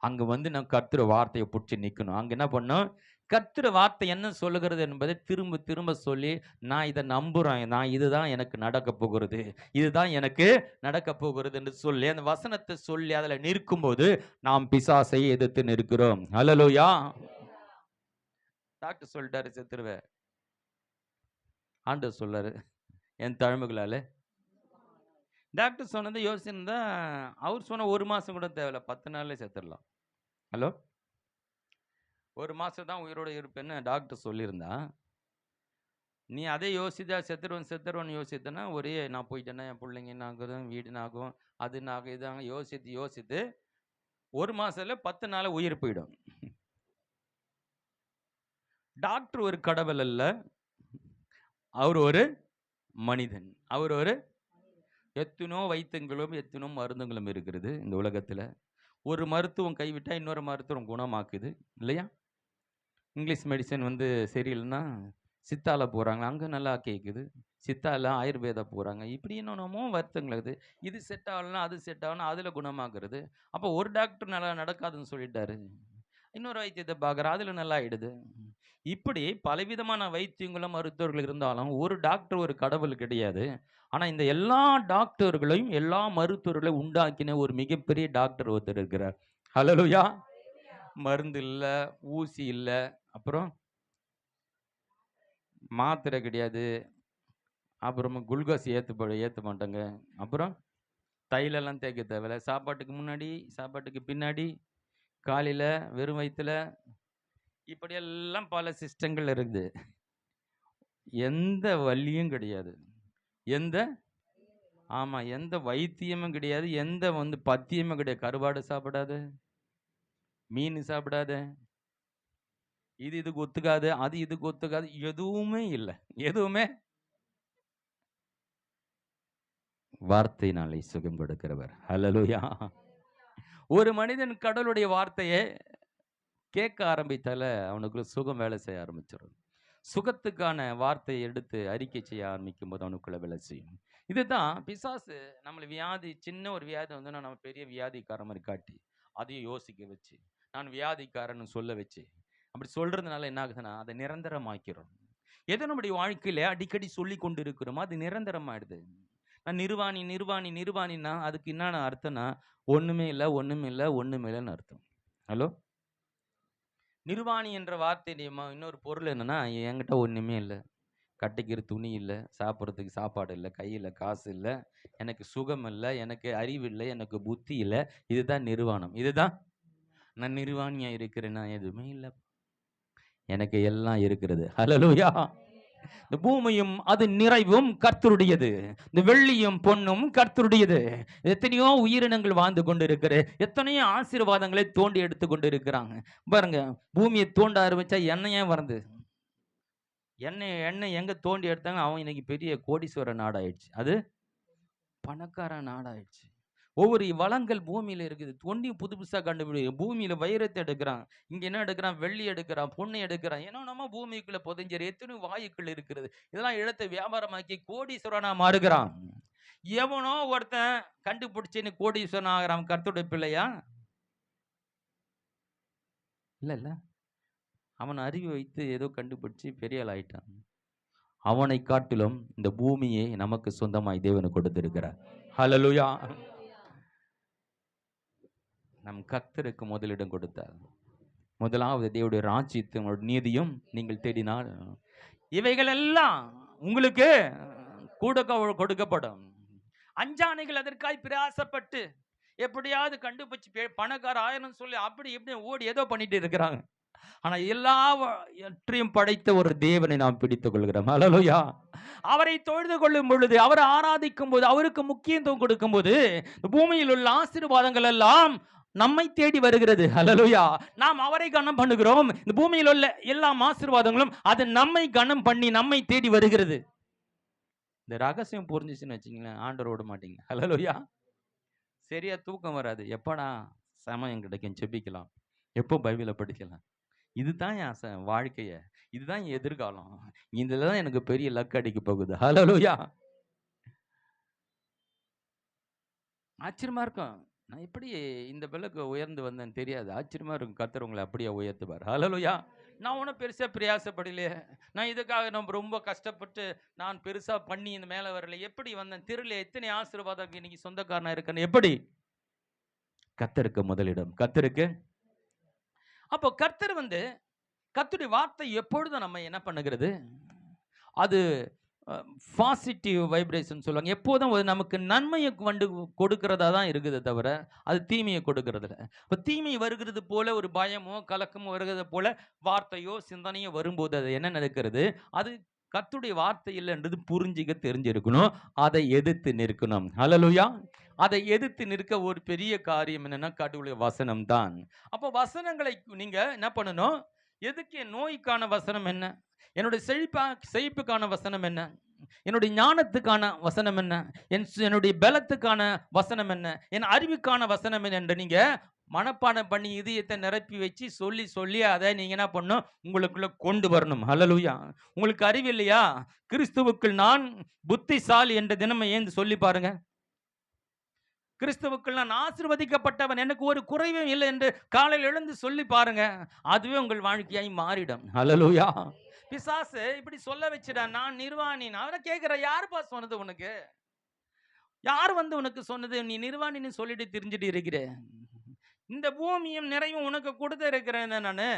அங்க நான் கர்த்தருடைய வார்த்தையை பிடிச்சி நிற்கணும். அங்க என்ன பண்ணும், கர்த்தருடைய வார்த்தை என்ன சொல்லுகிறது என்பதை திரும்ப திரும்ப சொல்லி, நான் இதை நம்புறேன், நான் இதுதான் எனக்கு நடக்க போகிறது, இதுதான் எனக்கு நடக்க போகிறது என்று சொல்லி அந்த வசனத்தை சொல்லி அதில் நிற்கும் போது நாம் பிசாசை எதிர்த்து நிற்கிறோம். ஹல்லேலூயா. டாக்டர் சொல்லிட்டாரு செத்துருவே, ஆண்டவர் சொல்லாரு என் தழும்புகளால. டாக்டர் சொன்னது யோசிச்சிருந்தா அவர் சொன்ன 1 மாதம் கூட தேவையில்ல, 10 நாள்ல செத்துடலாம். ஹலோ, 1 மாதம் தான் உயிரோடு இருப்பேன்னு டாக்டர் சொல்லியிருந்தா, நீ அதே யோசித்தா செத்துருவன் யோசித்தனா ஒரே நான் போயிட்டேன்னா என் பிள்ளைங்க என்ன ஆகுதும், வீடு நாகும், அது நாகும், இதாங்க யோசித்து 1 மாதத்துல 10 நாள் உயிர் போயிடும். டாக்டர் ஒரு கடவுள் அல்ல, அவர் ஒரு மனிதன். அவர் ஒரு எத்தனோ வைத்தியங்களும் எத்தனோ மருந்துகளும் இருக்கிறது இந்த உலகத்தில். ஒரு மருத்துவம் கைவிட்டால் இன்னொரு மருத்துவம் குணமாக்குது இல்லையா? இங்கிலீஷ் மெடிசன் சரியில்லைன்னா சித்தால போகிறாங்க, அங்கே நல்லா கேட்குது. சித்தால ஆயுர்வேதா போகிறாங்க, இப்படி என்னென்னமோ வருத்தங்கள் இருக்குது. இது செட் ஆகலைன்னா அது செட் ஆகலன்னா அதில் குணமாக்குறது. அப்போ ஒரு டாக்டர் நல்லா நடக்காதுன்னு சொல்லிட்டாரு, இன்னொரு வைத்தியத்தை பார்க்குற அதில் நல்லா ஆயிடுது. இப்படி பலவிதமான வைத்தியங்களும் மருத்துவர்கள் இருந்தாலும் ஒரு டாக்டர் ஒரு கடவுள் கிடையாது. ஆனால் இந்த எல்லா டாக்டர்களையும் எல்லா மருத்துவர்களையும் உண்டாக்கின ஒரு மிகப்பெரிய டாக்டர் ஒருத்தர் இருக்கிறார். ஹல்லேலூயா. மருந்து இல்லை, ஊசி இல்லை, அப்புறம் மாத்திரை கிடையாது, அப்புறமா குளுக்கோஸ் ஏற்ற மாட்டாங்க, அப்புறம் தைலெல்லாம் தேய்க்க தேவையில்லை, சாப்பாட்டுக்கு முன்னாடி சாப்பாட்டுக்கு பின்னாடி காலையில் வெறும் வயிற்றுல, இப்படியெல்லாம் பல சிஸ்டங்கள் இருக்குது. எந்த வலியும் கிடையாது, எந்த வைத்தியமும் கிடையாது, எந்த பத்தியமும் கிடையாது. கருவாடு சாப்பிடாது, மீன் சாப்பிடாது, இதுக்கு ஒத்துக்காது, அது இதுக்கு ஒத்துக்காது, எதுவுமே இல்லை. எதுவுமே வார்த்தையினாலே சுகம் கொடுக்கிறவர். ஹல்லேலூயா. ஒரு மனிதன் கடவுளுடைய வார்த்தையை கேட்க ஆரம்பித்தால அவனுக்குள்ள சுகம் வேலை செய்ய ஆரம்பிச்சிடும். சுகத்துக்கான வார்த்தையை எடுத்து அறிக்கை செய்ய ஆரம்பிக்கும் போது அவனுக்குள்ள வேலை செய்யும். இதுதான் பிசாசு நம்மளை வியாதி, சின்ன ஒரு வியாதி நம்ம பெரிய வியாதிக்காரன் மாதிரி காட்டி அதையும் யோசிக்க வச்சு நான் வியாதிக்காரன்னு சொல்ல வச்சு, அப்படி சொல்றதுனால என்ன ஆகுதுன்னா அதை நிரந்தரமாக்கிறோம். எதை நம்முடைய வாழ்க்கையில அடிக்கடி சொல்லி கொண்டு இருக்கிறோமோ அது நிரந்தரமாயிடுது. நான் நிர்வாணி நிர்வாணி நிர்வாணின்னா அதுக்கு என்னென்ன அர்த்தம்னா ஒண்ணுமே இல்லை ஒண்ணுமே இல்லை ஒண்ணுமே இல்லைன்னு அர்த்தம். ஹலோ, நிர்வாணி என்ற வார்த்தை இன்னொரு பொருள் என்னன்னா, என்கிட்ட ஒண்ணுமே இல்லை, கட்டிக்கிற துணி இல்லை, சாப்பிட்றதுக்கு சாப்பாடு இல்லை, கையில் காசு இல்லை, எனக்கு சுகம் இல்லை, எனக்கு அறிவு இல்லை, எனக்கு புத்தி இல்லை, இதுதான் நிர்வாணம். இதுதான் நான் நிர்வாணியா இருக்கிறேன்னா எதுவுமே இல்லை, எனக்கு எல்லாம் இருக்கிறது. ஹல்லேலூயா. இந்த பூமியும் அது நிறைவும் கர்த்தருடையது, இந்த வெள்ளியும் பொன்னும் கர்த்தருடையது. எத்தனையோ உயிரினங்கள் வாழ்ந்து கொண்டு இருக்கிற, எத்தனையோ ஆசீர்வாதங்களை தோண்டி எடுத்து கொண்டு இருக்கிறாங்க. பாருங்க, பூமியை தோண்ட ஆரம்பிச்சா எண்ணெயே வருது. எண்ணெய் எங்க தோண்டி எடுத்தாங்க, அவன் இன்னைக்கு பெரிய கோடீஸ்வர நாடாயிடுச்சு. அது பணக்கார நாடாயிடுச்சு. ஒவ்வொரு வளங்கள் பூமியில இருக்குது. தோண்டி புதுசா கண்டுபிடி. பூமியில வைரத்தை எடுக்கிறான், இங்க என்ன எடுக்கிறான், வெள்ளி எடுக்கிறான், பொண்ணு எடுக்கிறான். ஏன்னா நம்ம பூமிக்குள்ள புதைஞ்சு எத்தனை வாயுக்கள் இருக்குது. இதெல்லாம் இடத்தை வியாபாரமாக்கி கோடீஸ்வரனா மாறுகிறான். எவனோ ஒருத்தன் கண்டுபிடிச்சுன்னு கோடீஸ்வரன் ஆகிறான். கர்த்தருடைய பிள்ளையா? இல்ல, அவன் அறிவு வைத்து ஏதோ கண்டுபிடிச்சு பெரிய ஆள் ஆயிட்டான். அவனை காட்டிலும் இந்த பூமியை நமக்கு சொந்தமாய் தேவன் கொடுத்திருக்கிறார். ஹல்லேலூயா. நம் கர்த்தருக்கு முதலிடம் கொடுத்தார். முதலாவது தேவனுடைய ராஜ்யத்தையும் நீதியும் நீங்கள் தேடினால் இவைகள் எல்லாம் உங்களுக்கு கொடுக்கப்படும். அஞ்சானைகள் அதற்காய் பிரயாசப்பட்டு எப்படியாவது கண்டுபிடிச்சு பணக்கார ஆயிரம் சொல்லி அப்படி எப்படி ஓடி ஏதோ பண்ணிட்டு இருக்கிறாங்க. ஆனா எல்லாவற்றையும் படைத்த ஒரு தேவனை நாம் பிடித்துக் கொள்கிறோம். ஹல்லேலூயா. அவரை தொழுது கொள்ளும் பொழுது, அவரை ஆராதிக்கும் போது, அவருக்கு முக்கியத்துவம் கொடுக்கும் போது பூமியில் உள்ள ஆசீர்வாதங்கள் எல்லாம் நம்மை தேடி வருகிறது. ஹல்லேலூயா. நாம் அவரை கனம் பண்ணுகிறோம். இந்த பூமியில் உள்ள எல்லா ஆசீர்வாதங்களும் அது நம்மை கனம் பண்ணி நம்மை தேடி வருகிறது. இந்த ரகசியம் புரிஞ்சிச்சுன்னு வச்சுங்களேன், ஆண்டவர் விட மாட்டீங்க. ஹல்லேலூயா. சரியா தூக்கம் வராது. எப்படா சமயம் கிடைக்கும் ஜெபிக்கலாம், எப்போ பைபிளை படிக்கலாம். இதுதான் என் வாழ்க்கைய, இதுதான் என் எதிர்காலம், இதுலதான் எனக்கு பெரிய லக் அடிக்க போகுது. ஹல்லேலூயா. ஆச்சரியமா இருக்கும். நான் எப்படி இந்த பிள்ளைக்கு உயர்ந்து வந்தேன்னு தெரியாது. ஆச்சரியமா இருக்கும். கர்த்தர் உங்களை அப்படியே உயர்த்துவார். ஹல்லேலூயா. நான் ஒன்றும் பெருசா பிரயாசப்படலையே, நான் இதுக்காக நம்ம ரொம்ப கஷ்டப்பட்டு நான் பெருசா பண்ணி இந்த மேலே வரல. எப்படி வந்தேன் தெரியல. எத்தனை ஆசீர்வாதம் இன்னைக்கு சொந்தக்காரனா இருக்கேன்னு. எப்படி? கர்த்தருக்கு முதலிடம். கர்த்தருக்கு. அப்போ கர்த்தர் கர்த்தருடைய வார்த்தை எப்பொழுதும் நம்ம என்ன பண்ணுகிறது, அது பாசிட்டிவ் வைப்ரேஷன் சொல்லுவாங்க. எப்போதும் நமக்கு நன்மையை கொடுக்கிறதா தான் இருக்குது தவிர அது தீமையை கொடுக்கறது இல்லை. இப்போ தீமை வருகிறது போல ஒரு பயமோ கலக்கமோ வருகிறது போல வார்த்தையோ சிந்தனையோ வரும்போது அது என்ன நடக்கிறது, அது கர்த்தருடைய வார்த்தை இல்லைன்றது புரிஞ்சிக்க தெரிஞ்சிருக்கணும். அதை எதிர்த்து நிற்கணும். ஹல்லேலூயா. அதை எதிர்த்து நிற்க ஒரு பெரிய காரியம் என்னன்னா கர்த்தருடைய வசனம் தான். அப்போ வசனங்களை நீங்க என்ன பண்ணணும், எதுக்கு நோய்க்கான வசனம் என்ன, என்னுடைய செழிப்புக்கான வசனம் என்ன, என்னுடைய ஞானத்துக்கான வசனம் என்ன, என்னுடைய பலத்துக்கான வசனம் என்ன, என் அறிவுக்கான வசனம் என்ன என்று நீங்க மனப்பாடம் பண்ணி இதயத்தை நிரப்பி வச்சு சொல்லி சொல்லி அதை நீங்க என்ன பண்ணணும், உங்களுக்குள்ள கொண்டு வரணும். ஹல்லேலூயா. உங்களுக்கு அறிவு இல்லையா, கிறிஸ்துவுக்குள் நான் புத்திசாலி என்ற தினமே ஏந்து சொல்லி பாருங்க. கிறிஸ்துவுக்குள் நான் ஆசீர்வதிக்கப்பட்டவன், எனக்கு ஒரு குறைவும் இல்லை என்று காலையில் எழுந்து சொல்லி பாருங்க. அதுவே உங்கள் வாழ்க்கையாய் மாறிடும். ஹல்லேலூயா. பிசாசு இப்படி சொல்ல வச்சிடான், நான் நிர்வாணின். அவரை கேட்கிற, யாருப்பா சொன்னது உனக்கு, யார் உனக்கு சொன்னது, நீ நிர்வாணின்னு சொல்லிட்டு தெரிஞ்சுட்டு இருக்கிற, இந்த பூமியும் நிறையும் உனக்கு கொடுத்து இருக்கிறேன் நானு,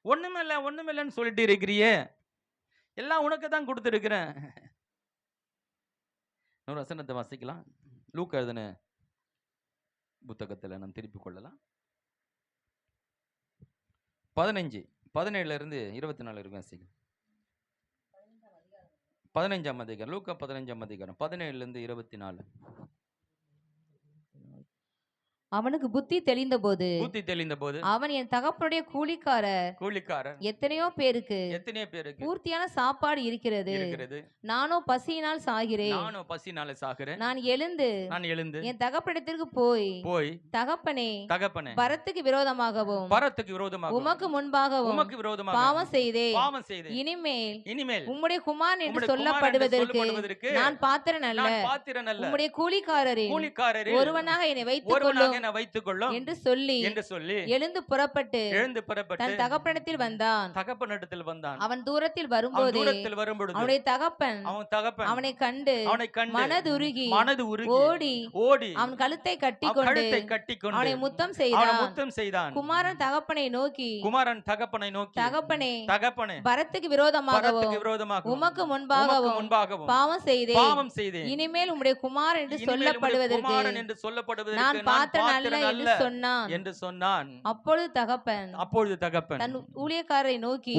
ஒண்ணுமில்லைன்னு சொல்லிட்டு இருக்கிறியே, எல்லாம் உனக்கு தான் கொடுத்துருக்கிறேன். ஒரு வசனத்தை வாசிக்கலாம். லூக்கா எழுதின புத்தகத்தில் நாம் திருப்பிக் கொள்ளலாம். 15:17 24 வரைக்கும் வாசிக்கலாம். 15ஆம் அதிகாரம், லூக்கா 15ஆம் அதிகாரம் 17 24. அவனுக்கு புத்தி தெளிந்த போது அவன் என் தகப்பனுடைய கூலிக்காரர் எத்தனையோ பேருக்கு பூர்த்தியான சாப்பாடு இருக்கிறது, நானோ பசியினால் சாகிறேன். நான் எழுந்து என் தகப்பனிடத்திற்கு போய் தகப்பனே பரத்துக்கு விரோதமாகவும் உமக்கு முன்பாகவும் பாவம் செய்தேன். இனிமேல் உம்முடைய குமாரன் என்று சொல்லப்படுவதற்கு நான் பாத்திரன் அல்ல. உம்முடைய கூலிக்காரரில் ஒருவனாக என்னை வைத்துக் கொள்ளும் என்று சொல்லி எழுந்து புறப்பட்டு தன் தகப்பனிடத்தில் வந்தான். அவன் தூரத்தில் வரும்போது அவனுடைய தகப்பன் அவனை கண்டு மனதுருகி ஓடி அவன் கழுத்தை கட்டிக்கொண்டு அவனை முத்தம் செய்தான். குமாரன் தகப்பனை நோக்கி தகப்பனே பரத்துக்கு விரோதமாகவும் உமக்கு முன்பாகவும் பாவம் செய்தேன். இனிமேல் உம்முடைய குமாரன் என்று சொல்லப்படுவதற்கு நான் பாத்திரன் அல்ல என்று சொன்னான். அப்பொழுது தகப்பன் தன் ஊழியக்காரரை நோக்கி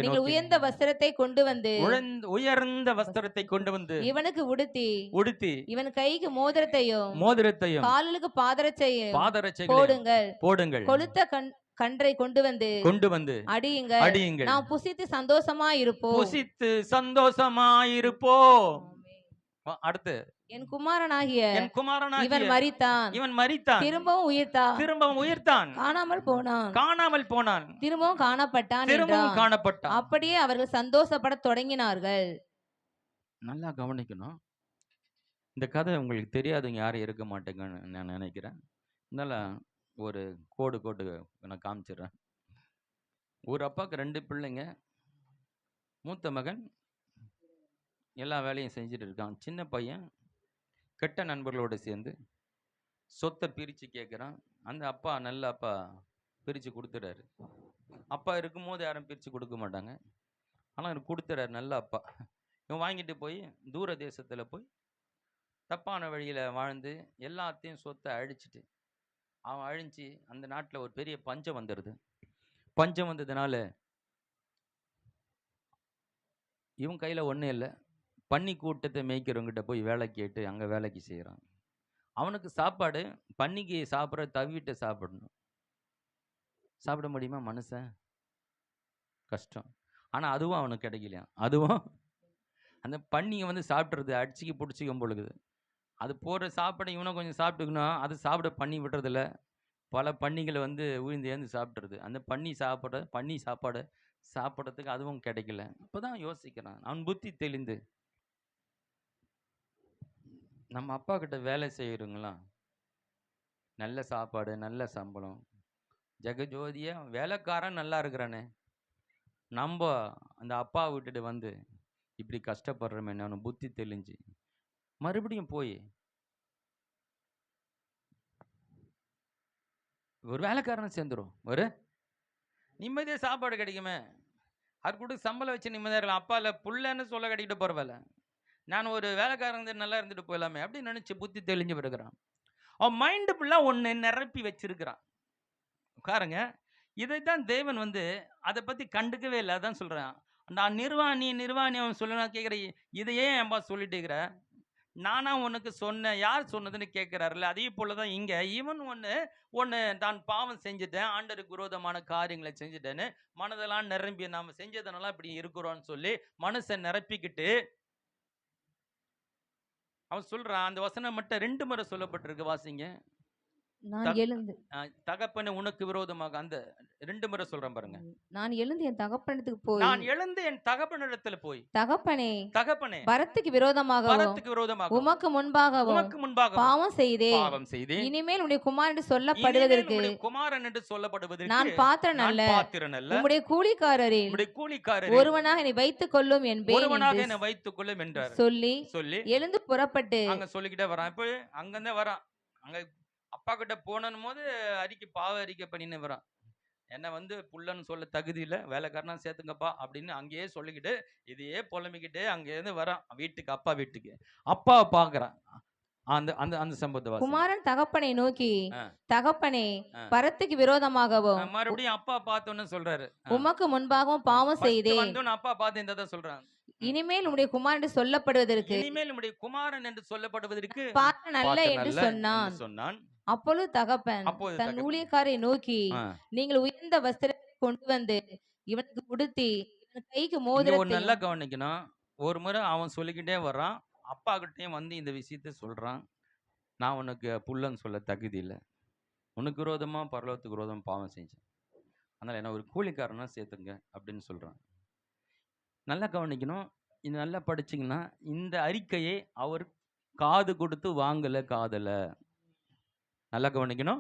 நீங்கள் உயர்ந்த வஸ்திரத்தை கொண்டு வந்து இவனுக்கு உடுத்தி இவன் கைக்கு மோதிரத்தையும் காலுக்கு பாதரட்சையும் போடுங்கள். கொளுத்த கன்றை கொண்டு வந்து அடியுங்கள் நாம் புசித்து சந்தோஷமா இருப்போம். அடுத்து என் குமாரனாகிய இவன் இவன் மரித்தான் திரும்பவும் உயிர்த்தான் காணாமல் போனான் திரும்பவும் காணப்பட்டான். அப்படியே அவர்கள் சந்தோஷப்பட தொடங்கினார்கள். நல்லா கவனிக்கணும். இந்த கதை உங்களுக்கு தெரியாதவங்க யாரும் இருக்க மாட்டேங்கன்னு நான் நினைக்கிறேன். அதனால ஒரு கோடு நான் காமிச்சிடுறேன். ஒரு அப்பாவுக்கு 2 பிள்ளைங்க. மூத்த மகன் எல்லா வேலையும் செஞ்சுட்டு இருக்கான். சின்ன பையன் கெட்ட நண்பர்களோடு சேர்ந்து சொத்தை பிரித்து கேட்குறான். அந்த அப்பா நல்ல அப்பா பிரித்து கொடுத்துறாரு. அப்பா இருக்கும்போது யாரும் பிரித்து கொடுக்க மாட்டாங்க. ஆனால் எனக்கு கொடுத்துறாரு நல்ல அப்பா. இவன் வாங்கிட்டு போய் தூர தேசத்தில் போய் தப்பான வழியில் வாழ்ந்து எல்லாத்தையும் சொத்தை அழிச்சிட்டு அவன் அழிஞ்சு அந்த நாட்டில் ஒரு பெரிய பஞ்சம் வந்துடுது. பஞ்சம் வந்ததுனால இவன் கையில் ஒன்றும் இல்லை. பன்னி கூட்டத்தை மேய்க்கிறவங்கிட்ட போய் வேலை கேட்டு அங்கே வேலைக்கு செய்கிறான். அவனுக்கு சாப்பாடு பன்னிக்கு சாப்பிட்ற தவிட்டு சாப்பிடணும். சாப்பிட முடியுமா மனுஷன்? கஷ்டம். ஆனால் அதுவும் அவனுக்கு கிடைக்கலையா. அதுவும் அந்த பன்னியை வந்து சாப்பிட்றது அடிச்சுக்கி பிடிச்சிக்கும் பொழுது அது போடுற சாப்பாடை இவனை கொஞ்சம் சாப்பிட்டுக்கணும். அது சாப்பிட பண்ணி விடுறதில்ல. பல பன்னிகளை வந்து உயிர்ந்து ஏந்து சாப்பிட்றது. அந்த பன்னி சாப்பாடு சாப்பிட்றதுக்கு அதுவும் கிடைக்கல. இப்போ தான் யோசிக்கிறான். அவன் புத்தி தெளிந்து நம்ம அப்பா கிட்ட வேலை செய்கிறவங்களா நல்ல சாப்பாடு நல்ல சம்பளம் ஜெகஜோதியா வேலைக்காரன் நல்லா இருக்கிறானே, நம்ம அந்த அப்பா விட்டுட்டு வந்து இப்படி கஷ்டப்படுறோமே அவனு புத்தி தெளிஞ்சு மறுபடியும் போய் ஒரு வேலைக்காரனை சேர்ந்துரும். ஒரு நிம்மதியாக சாப்பாடு கிடைக்குமே, அது கூட சம்பளம் வச்சு நிம்மதியாக இருக்கலாம். அப்பா இல்லை புள்ளன்னு சொல்ல கட்டிக்கிட்டு போகிற வேலை, நான் ஒரு வேலைக்காரன் நல்லா இருந்துட்டு போயிடலாமே அப்படின்னு நினச்சி புத்தி தெளிஞ்சு வருகிறான். அவன் மைண்டு ஃபுல்லாக ஒன்று நிரப்பி வச்சிருக்கிறான். உட்காருங்க. இதைத்தான் தேவன் வந்து அதை பற்றி கண்டுக்கவே இல்லை. அதான் சொல்கிறான், நான் நிர்வாணி அவன் சொல்ல கேட்குறேன், இதையே ஏன்பா சொல்லிட்டு இருக்கிற, நானா உனக்கு சொன்னேன், யார் சொன்னதுன்னு கேட்குறாருல்ல. அதே போல தான் இங்கே இவன் ஒன்று தான் பாவம் செஞ்சுட்டேன், ஆண்டருக்கு விரோதமான காரியங்களை செஞ்சுட்டேன்னு மனதெல்லாம் நிரம்பி நாம் செஞ்சதனால இப்படி இருக்கிறோன்னு சொல்லி மனசை நிரப்பிக்கிட்டு அவன் சொல்றான். அந்த வசனம் மட்டும் 2 முறை சொல்லப்பட்டிருக்கு, வாசிங்க. நான் எழுந்து தகப்பனே உனக்கு விரோதமாக, அந்த 2 முறை சொல்றேன் பாருங்க. நான் எழுந்து என் தகப்பனிடத்துக்கு போய் தகப்பனே வரத்துக்கு விரோதமாக உமக்கு முன்பாக பாவம் செய்தேன். இனிமேல் உம்முடைய குமாரன் என்று சொல்லப்படுவதற்கு நான் பாத்திரன் அல்ல. உம்முடைய கூலிக்காரரில் ஒருவனாக என்னை வைத்துக் கொள்ளும் என்றார். சொல்லி எழுந்து புறப்பட்டு அங்க சொல்லிக்கிட்டே வரான். இப்போ அங்கதான் வரான். அங்க அப்பா கிட்ட போனும் போது பாவ அறிக்கை பண்ணின்னு வரான். என்ன வந்து புள்ளன்னு சொல்ல தகுதி இல்லை, வேலைக்காரனா சேர்த்துங்கப்பா அப்படின்னு அங்கேயே சொல்லிக்கிட்டு இதையே புலம்பிக்கிட்டு அங்கேருந்து வரான் வீட்டுக்கு. அப்பா வீட்டுக்கு அப்பாவை பார்க்கறான். அந்த அந்த அந்த சம்பவத்தை குமாரன் தகப்பனை நோக்கி, தகப்பனே பரத்துக்கு விரோதமாகவும், மறுபடியும் அப்பா பார்த்தோன்னு சொல்றாரு, உமக்கு முன்பாகவும் பாவம் செய்தேன். அப்பா பார்த்து இந்த சொல்றான், இனிமேல் உம்முடைய குமாரன் என்று சொல்லப்படுவதற்கு பாத்திரன் அல்ல என்று சொன்னான். அப்பொழுது தகப்பன் தன் ஊழியக்காரை நோக்கி, நீங்கள் உயர்ந்த வஸ்திரத்தை கொண்டு வந்து இவனுக்கு உடுத்தி இவன் கைக்கு மோதிரத்தை. நல்லா கவனிக்கணும். ஒரு முறை அவன் சொல்லிக்கிட்டே வர்றான், அப்பா கிட்டேயும் வந்து இந்த விஷயத்த சொல்றான், நான் உனக்கு புள்ளன்னு சொல்ல தகுதி இல்லை, உனக்கு விரோதமா பரலோகத்துக்கு விரோதமா பாவம் செஞ்சேன், அதனால என்ன ஒரு கூலிக்காரனா சேர்த்துங்க அப்படின்னு சொல்றான். நல்லா கவனிக்கணும். இது நல்லா படிச்சிங்கன்னா இந்த அறிக்கையை அவர் காது கொடுத்து வாங்கலை, காதலை. நல்லா கவனிக்கணும்.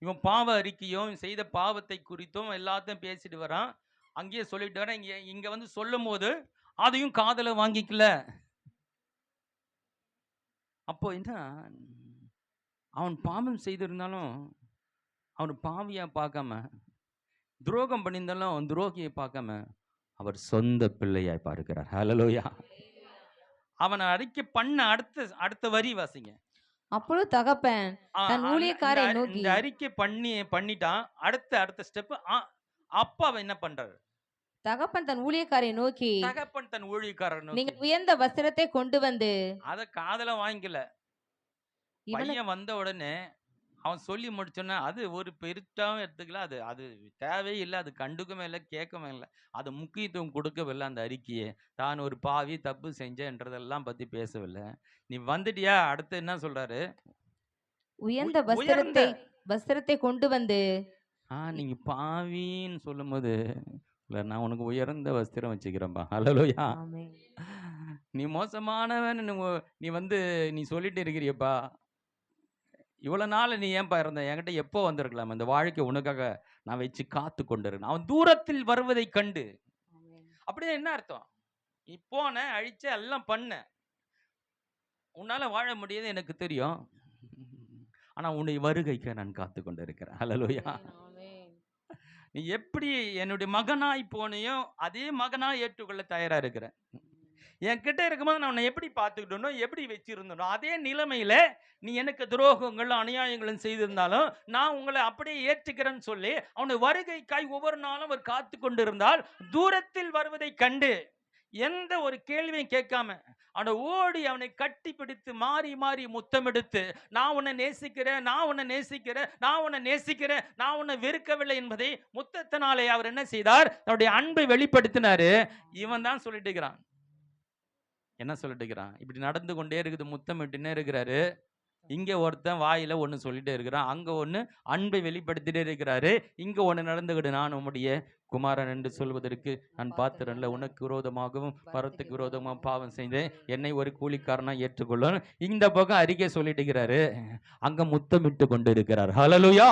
இவன் பாவ அறிக்கையும் செய்த பாவத்தை குறித்தும் எல்லாத்தையும் பேசிட்டு வரான். அங்கேயே சொல்லிட்டு வரான். இங்க வந்து சொல்லும் போது அதையும் காதலை வாங்கிக்கல. அப்போ என்ன, அவன் பாவம் செய்திருந்தாலும் அவன் பாவியா பார்க்காம, துரோகம் பண்ணியிருந்தாலும் அவன் துரோகியை பார்க்காம அவர் சொந்த பிள்ளையாய் பார்க்கிறார். ஹல்லேலூயா. அவனை அறிக்கை பண்ண அடுத்த வரி வாசிங்க. அப்பொழுது தகப்பன் தன் ஊழியக்காரை நோக்கி, இந்த அறிக்கை பண்ணிட்டான். அடுத்த ஸ்டெப் அப்பா என்ன பண்றாரு? தகப்பன் தன் ஊழியக்காரை நோக்கி, நீங்கள் உயர்ந்த வஸ்திரத்தை கொண்டு வந்து. அத காதல வாங்கிக்கல. பையன் வந்த உடனே அவன் சொல்லி முடிச்சோன்னா அது ஒரு பெருட்டாவும் எடுத்துக்கல. அது அது தேவையில்லை, அது கண்டுக்கவே இல்லை, கேட்கவும் இல்லை, அது முக்கியத்துவம் கொடுக்கவில்லை. அந்த அறிக்கையை தான் ஒரு பாவி தப்பு செஞ்சேன்றதெல்லாம் பற்றி பேசவில்லை. நீ வந்துட்டியா, அடுத்து என்ன சொல்றாரு? உயர்ந்த வஸ்திரத்தை கொண்டு வந்து. நீங்க பாவின்னு சொல்லும் போது இல்லை, நான் உனக்கு உயர்ந்த வஸ்திரம் வச்சுக்கிறேன்பா. ஹல்லேலூயா. நீ மோசமானவன் நீ வந்து நீ சொல்லிட்டு இருக்கிறியப்பா. இவ்வளோ நாள் நீ ஏன்பா இருந்த? என்கிட்ட எப்போ வந்திருக்கலாம்? இந்த வாழ்க்கை உனக்காக நான் வச்சு காத்து கொண்டிருக்கேன். அவன் தூரத்தில் வருவதை கண்டு. அப்படியே என்ன அர்த்தம்? நீ போன, அழிச்ச, எல்லாம் பண்ண, உன்னால வாழ முடியாது எனக்கு தெரியும். ஆனா உன்னை வருகைக்கு நான் காத்து கொண்டு இருக்கிறேன். ஹல்லேலூயா. நீ எப்படி என்னுடைய மகனாய் போனியோ அதே மகனா ஏற்றுக்கொள்ள தயாரா இருக்கிறேன். என்கிட்ட இருக்கும்போது நான் உன்னை எப்படி பார்த்துக்கிட்டனோ, எப்படி வச்சிருந்தனோ அதே நிலைமையில நீ எனக்கு துரோகங்களும் அநியாயங்களும் செய்திருந்தாலும் நான் உங்களை அப்படியே ஏற்றுக்கிறேன்னு சொல்லி அவனை வருகைக்காய் ஒவ்வொரு நாளும் அவர் காத்து கொண்டிருந்தால், தூரத்தில் வருவதை கண்டு எந்த ஒரு கேள்வியும் கேட்காம அவனை ஓடி அவனை கட்டி பிடித்து மாறி மாறி முத்தமெடுத்து, நான் உன்னை நேசிக்கிறேன், நான் உன்னை நேசிக்கிறேன், நான் உன்னை நேசிக்கிறேன், நான் உன்னை வெறுக்கவில்லை என்பதை முத்தத்தினாலே அவர் என்ன செய்தார்? அவருடைய அன்பை வெளிப்படுத்தினாரு. இவன் தான் சொல்லிட்டு இருக்கிறான். என்ன சொல்லிட்டு இருக்கிறான்? இப்படி நடந்து கொண்டே இருக்குது, முத்தமிட்டுன்னே இருக்கிறாரு. இங்க ஒருத்தன் வாயில ஒன்று சொல்லிட்டே இருக்கிறான், அங்க ஒன்று அன்பை வெளிப்படுத்திட்டே இருக்கிறாரு. இங்க ஒன்று நடந்துகிட்டு, நான் உம்முடைய குமாரன் என்று சொல்வதற்கு நான் பாத்திரன்ல, உனக்கு விரோதமாகவும் பரத்துக்கு விரோதமாகவும் பாவம் செய்தேன், என்னை ஒரு கூலிக்காரனா ஏற்றுக்கொள்ளும். இந்த பக்கம் அறிக்கை சொல்லிட்டு இருக்கிறாரு, அங்க முத்தமிட்டு கொண்டு இருக்கிறார். ஹல்லேலூயா.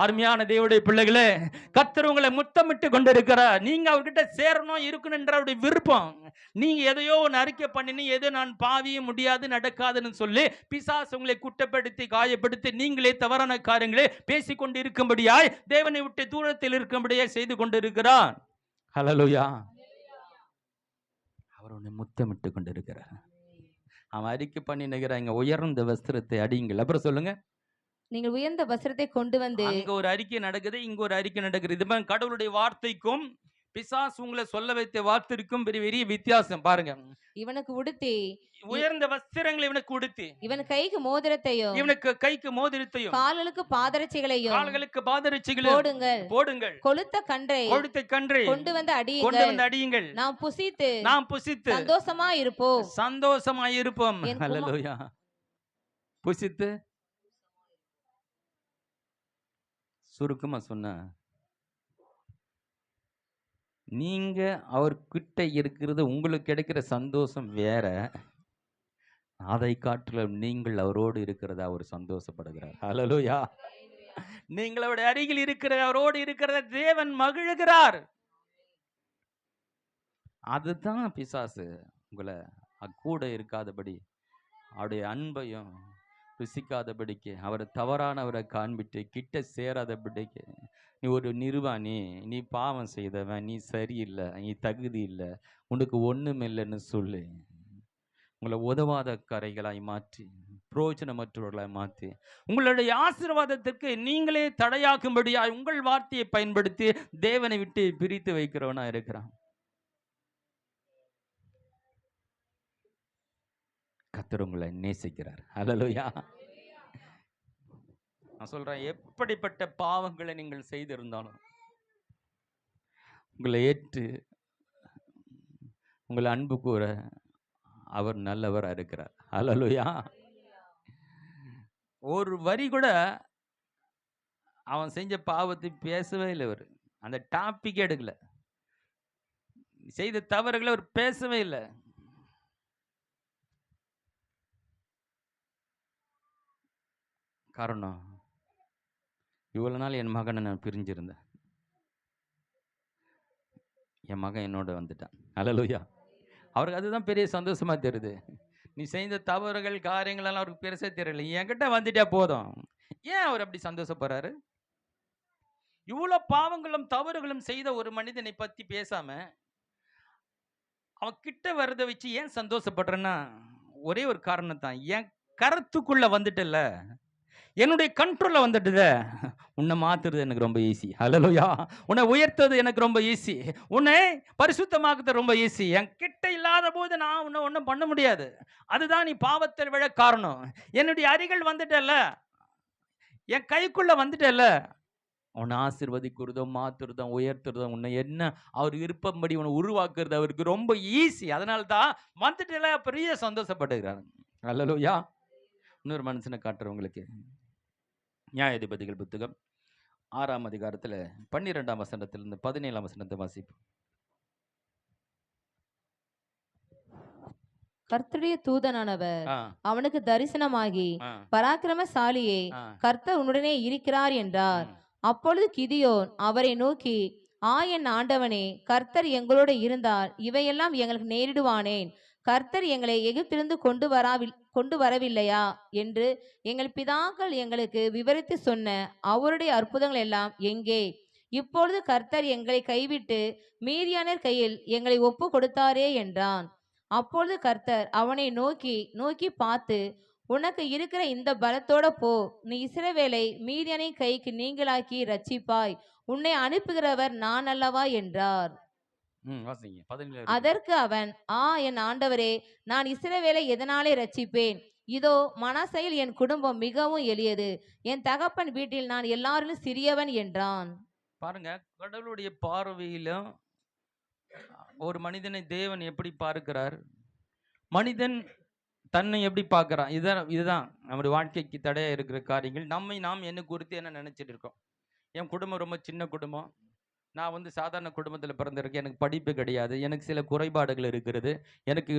அருமையான தேவனுடைய பிள்ளைகளே, கர்த்தர் உங்களை முத்தமிட்டு கொண்டு இருக்கிறார். நீங்க அவர்கிட்ட சேரணும், இருக்கணும்ன்ற அவருடைய விருப்பம். நீங்க எதையோ ஒன்று அறிக்கை பண்ணினி, எதோ நான் பாவிய முடியாது நடக்காதுன்னு சொல்லி பிசாசு உங்களை குற்றப்படுத்தி காயப்படுத்தி நீங்களே தவறான காரியங்களே பேசிக்கொண்டு இருக்கும்படியாய், தேவனை விட்டு தூரத்தில் இருக்கும்படியாய் செய்து கொண்டு இருக்கிறான். ஹல்லேலூயா. அவர் உன்னை முத்தமிட்டு கொண்டு இருக்கிறார். அவன் அறிக்கை பண்ணினுகிறான், இங்க உயர்ந்த வஸ்திரத்தை அடியுங்கள். அப்புறம் சொல்லுங்க, நீங்கள் உயர்ந்த வஸ்திரத்தை கொண்டு வந்து. அங்க ஒரு அறிக்கை நடக்குது, இங்க ஒரு அறிக்கை நடக்குது. இது கடவுளுடைய வார்த்தைக்கும் பிசாசு உங்களை சொல்ல வைத்த வார்த்தைக்கும் பெரிய வித்தியாசம் பாருங்க. இவனுக்கு உடுத்தி உயர்ந்த வஸ்திரங்களை இவனுக்கு உடுத்தி, இவன் கைக்கு மோதிரத்தையும், இவனுக்கு கைக்கு மோதிரத்தையும், கால்களுக்கு பாதரட்சைகளையும் போடுங்கள், போடுங்கள். கொளுத்த கன்றை கொண்டு வந்து அடியுங்கள். நாம் புசித்து சந்தோஷமாய் இருப்போம். ஹல்லேலூயா. புசித்து சுருக்கமா சொன்ன, நீங்க அவர்கிட்ட இருக்கிறது உங்களுக்கு கிடைக்கிற சந்தோஷம் வேற, அதை காட்டிலும் நீங்கள் அவரோடு இருக்கிறத அவர் சந்தோஷப்படுகிறார். ஹல்லேலூயா. நீங்கள் அவருடைய அருகில் இருக்கிற, அவரோடு இருக்கிறத தேவன் மகிழுகிறார். அதுதான் பிசாசு உங்களை கூட இருக்காதபடி, அவருடைய அன்பையும் ருசிக்காதபடிக்கு, அவர் தவறானவரை காண்பிட்டு கிட்ட சேராதபடிக்கு, நீ ஒரு நிர்வாணி, நீ பாவம் செய்தவன், நீ சரியில்லை, நீ தகுதி இல்லை, உனக்கு ஒண்ணும் இல்லைன்னு சொல்லி உங்களை உதவாத கரைகளாய் மாற்றி, பிரயோஜனமற்றவர்களாய் மாற்றி, உங்களுடைய ஆசீர்வாதத்திற்கு நீங்களே தடையாக்கும்படியாய் உங்கள் வார்த்தையை பயன்படுத்தி தேவனை விட்டு பிரித்து வைக்கிறவனா இருக்கிறான். கர்த்தர் உங்களை நேசிக்கிறார். ஹல்லேலூயா. நான் சொல்றேன், எப்படிப்பட்ட பாவங்களை நீங்கள் செய்திருந்தாலும் உங்களை ஏற்று உங்களை அன்பு கூற அவர் நல்லவராக இருக்கிறார். ஹல்லேலூயா. ஒரு வரி கூட அவன் செஞ்ச பாவத்தை பேசவே இல்லை. அவர் அந்த டாபிக் எடுக்கல, செய்த தவறுகளை அவர் பேசவே இல்லை. காரணம், இவ்வளவு நாள் என் மகனை நான் பிரிஞ்சிருந்தேன், என் மகன் என்னோட வந்துட்டான். ஹல்லேலூயா. அவருக்கு அதுதான் பெரிய சந்தோஷமா தெரியுது. நீ செய்த தவறுகள் காரியங்கள் எல்லாம் அவருக்கு பெருசா தெரியல, என்கிட்ட வந்துட்டா போதும். ஏன் அவர் அப்படி சந்தோஷப்படுறாரு? இவ்வளவு பாவங்களும் தவறுகளும் செய்த ஒரு மனிதனை பத்தி பேசாம அவன் கிட்ட வரத வச்சு ஏன் சந்தோஷப்படுறேன்னா, ஒரே ஒரு காரணம் தான், என் கருத்துக்குள்ள வந்துட்டல, என்னுடைய கண்ட்ரோல்ல வந்துட்டுத, உன்னை மாத்துறது எனக்கு ரொம்ப ஈஸி. ஹல்லேலூயா. உன்னை உயர்த்துறது எனக்கு ரொம்ப ஈஸி, உன்னை பரிசுத்தமாக்குறது ரொம்ப ஈஸி. என் கிட்ட இல்லாத போது நான் உன்னை ஒன்றும் பண்ண முடியாது. அதுதான் நீ பாவத்தில் விழ காரணம். என்னுடைய அருகில் வந்துட்டல, என் கைக்குள்ள வந்துட்டல, உன்னை ஆசீர்வதிக்கிறதோ மாத்துறதோ உயர்த்துறதோ உன்னை என்ன அவர் விருப்பம்படி உன்னை உருவாக்குறது அவருக்கு ரொம்ப ஈஸி. அதனால தான் வந்துட்டல பெரிய சந்தோஷப்பட்டுக்கிறாங்க. அல்லேலூயா. இன்னொரு மனுஷனை காட்டுறவங்களுக்கு நியாயாதிபதிகள் புத்தகம் 6ஆம் அதிகாரத்துல 12ஆம் வசனத்திலிருந்து 17ஆம் வசனத்தை வாசிப்போம். கர்த்தருடைய தூதனானவர் அவனுக்கு தரிசனமாகி, பராக்கிரமசாலியே, கர்த்தர் உன்னுடனே இருக்கிறார் என்றார். அப்பொழுது கிதியோன் அவரை நோக்கி, என் ஆண்டவனே, கர்த்தர் எங்களோடு இருந்தால் இவையெல்லாம் எங்களுக்கு நேரிடுவானேன்? கர்த்தர் எங்களை எகிப்திலிருந்து கொண்டு வரவில்லையா என்று எங்கள் பிதாக்கள் எங்களுக்கு விவரித்து சொன்ன அவருடைய அற்புதங்கள் எல்லாம் எங்கே? இப்பொழுது கர்த்தர் எங்களை கைவிட்டு மீதியானர் கையில் எங்களை ஒப்பு கொடுத்தாரே என்றான். அப்பொழுது கர்த்தர் அவனை நோக்கி பார்த்து, உனக்கு இருக்கிற இந்த பலத்தோட போ, நீ இஸ்ரவேலை மீதியானை கைக்கு நீங்களாக்கி ரட்சிப்பாய், உன்னை அனுப்புகிறவர் நான் அல்லவா என்றார். அதற்கு அவன், என் ஆண்டவரே, நான் இஸ்ரவேலை எதனாலே ரட்சிப்பேன்? இதோ மனாசையில் என் குடும்பம் மிகவும் எளியது, என் தகப்பன் வீட்டில் நான் எல்லாரிலும் சிறியவன் என்றான். பாருங்க, கடவுளுடைய பார்வையிலும் ஒரு மனிதனை தேவன் எப்படி பார்க்கிறார், மனிதன் தன்னை எப்படி பார்க்கிறான், இதுதான் நம்முடைய வாழ்க்கைக்கு தடையா இருக்கிற காரியங்கள். நாம் என்ன குறித்து என்ன நினைச்சிட்டு இருக்கோம். என் குடும்பம் ரொம்ப சின்ன குடும்பம், நான் சாதாரண குடும்பத்தில் பிறந்திருக்கேன், எனக்கு படிப்பு கிடையாது, எனக்கு சில குறைபாடுகள் இருக்கிறது, எனக்கு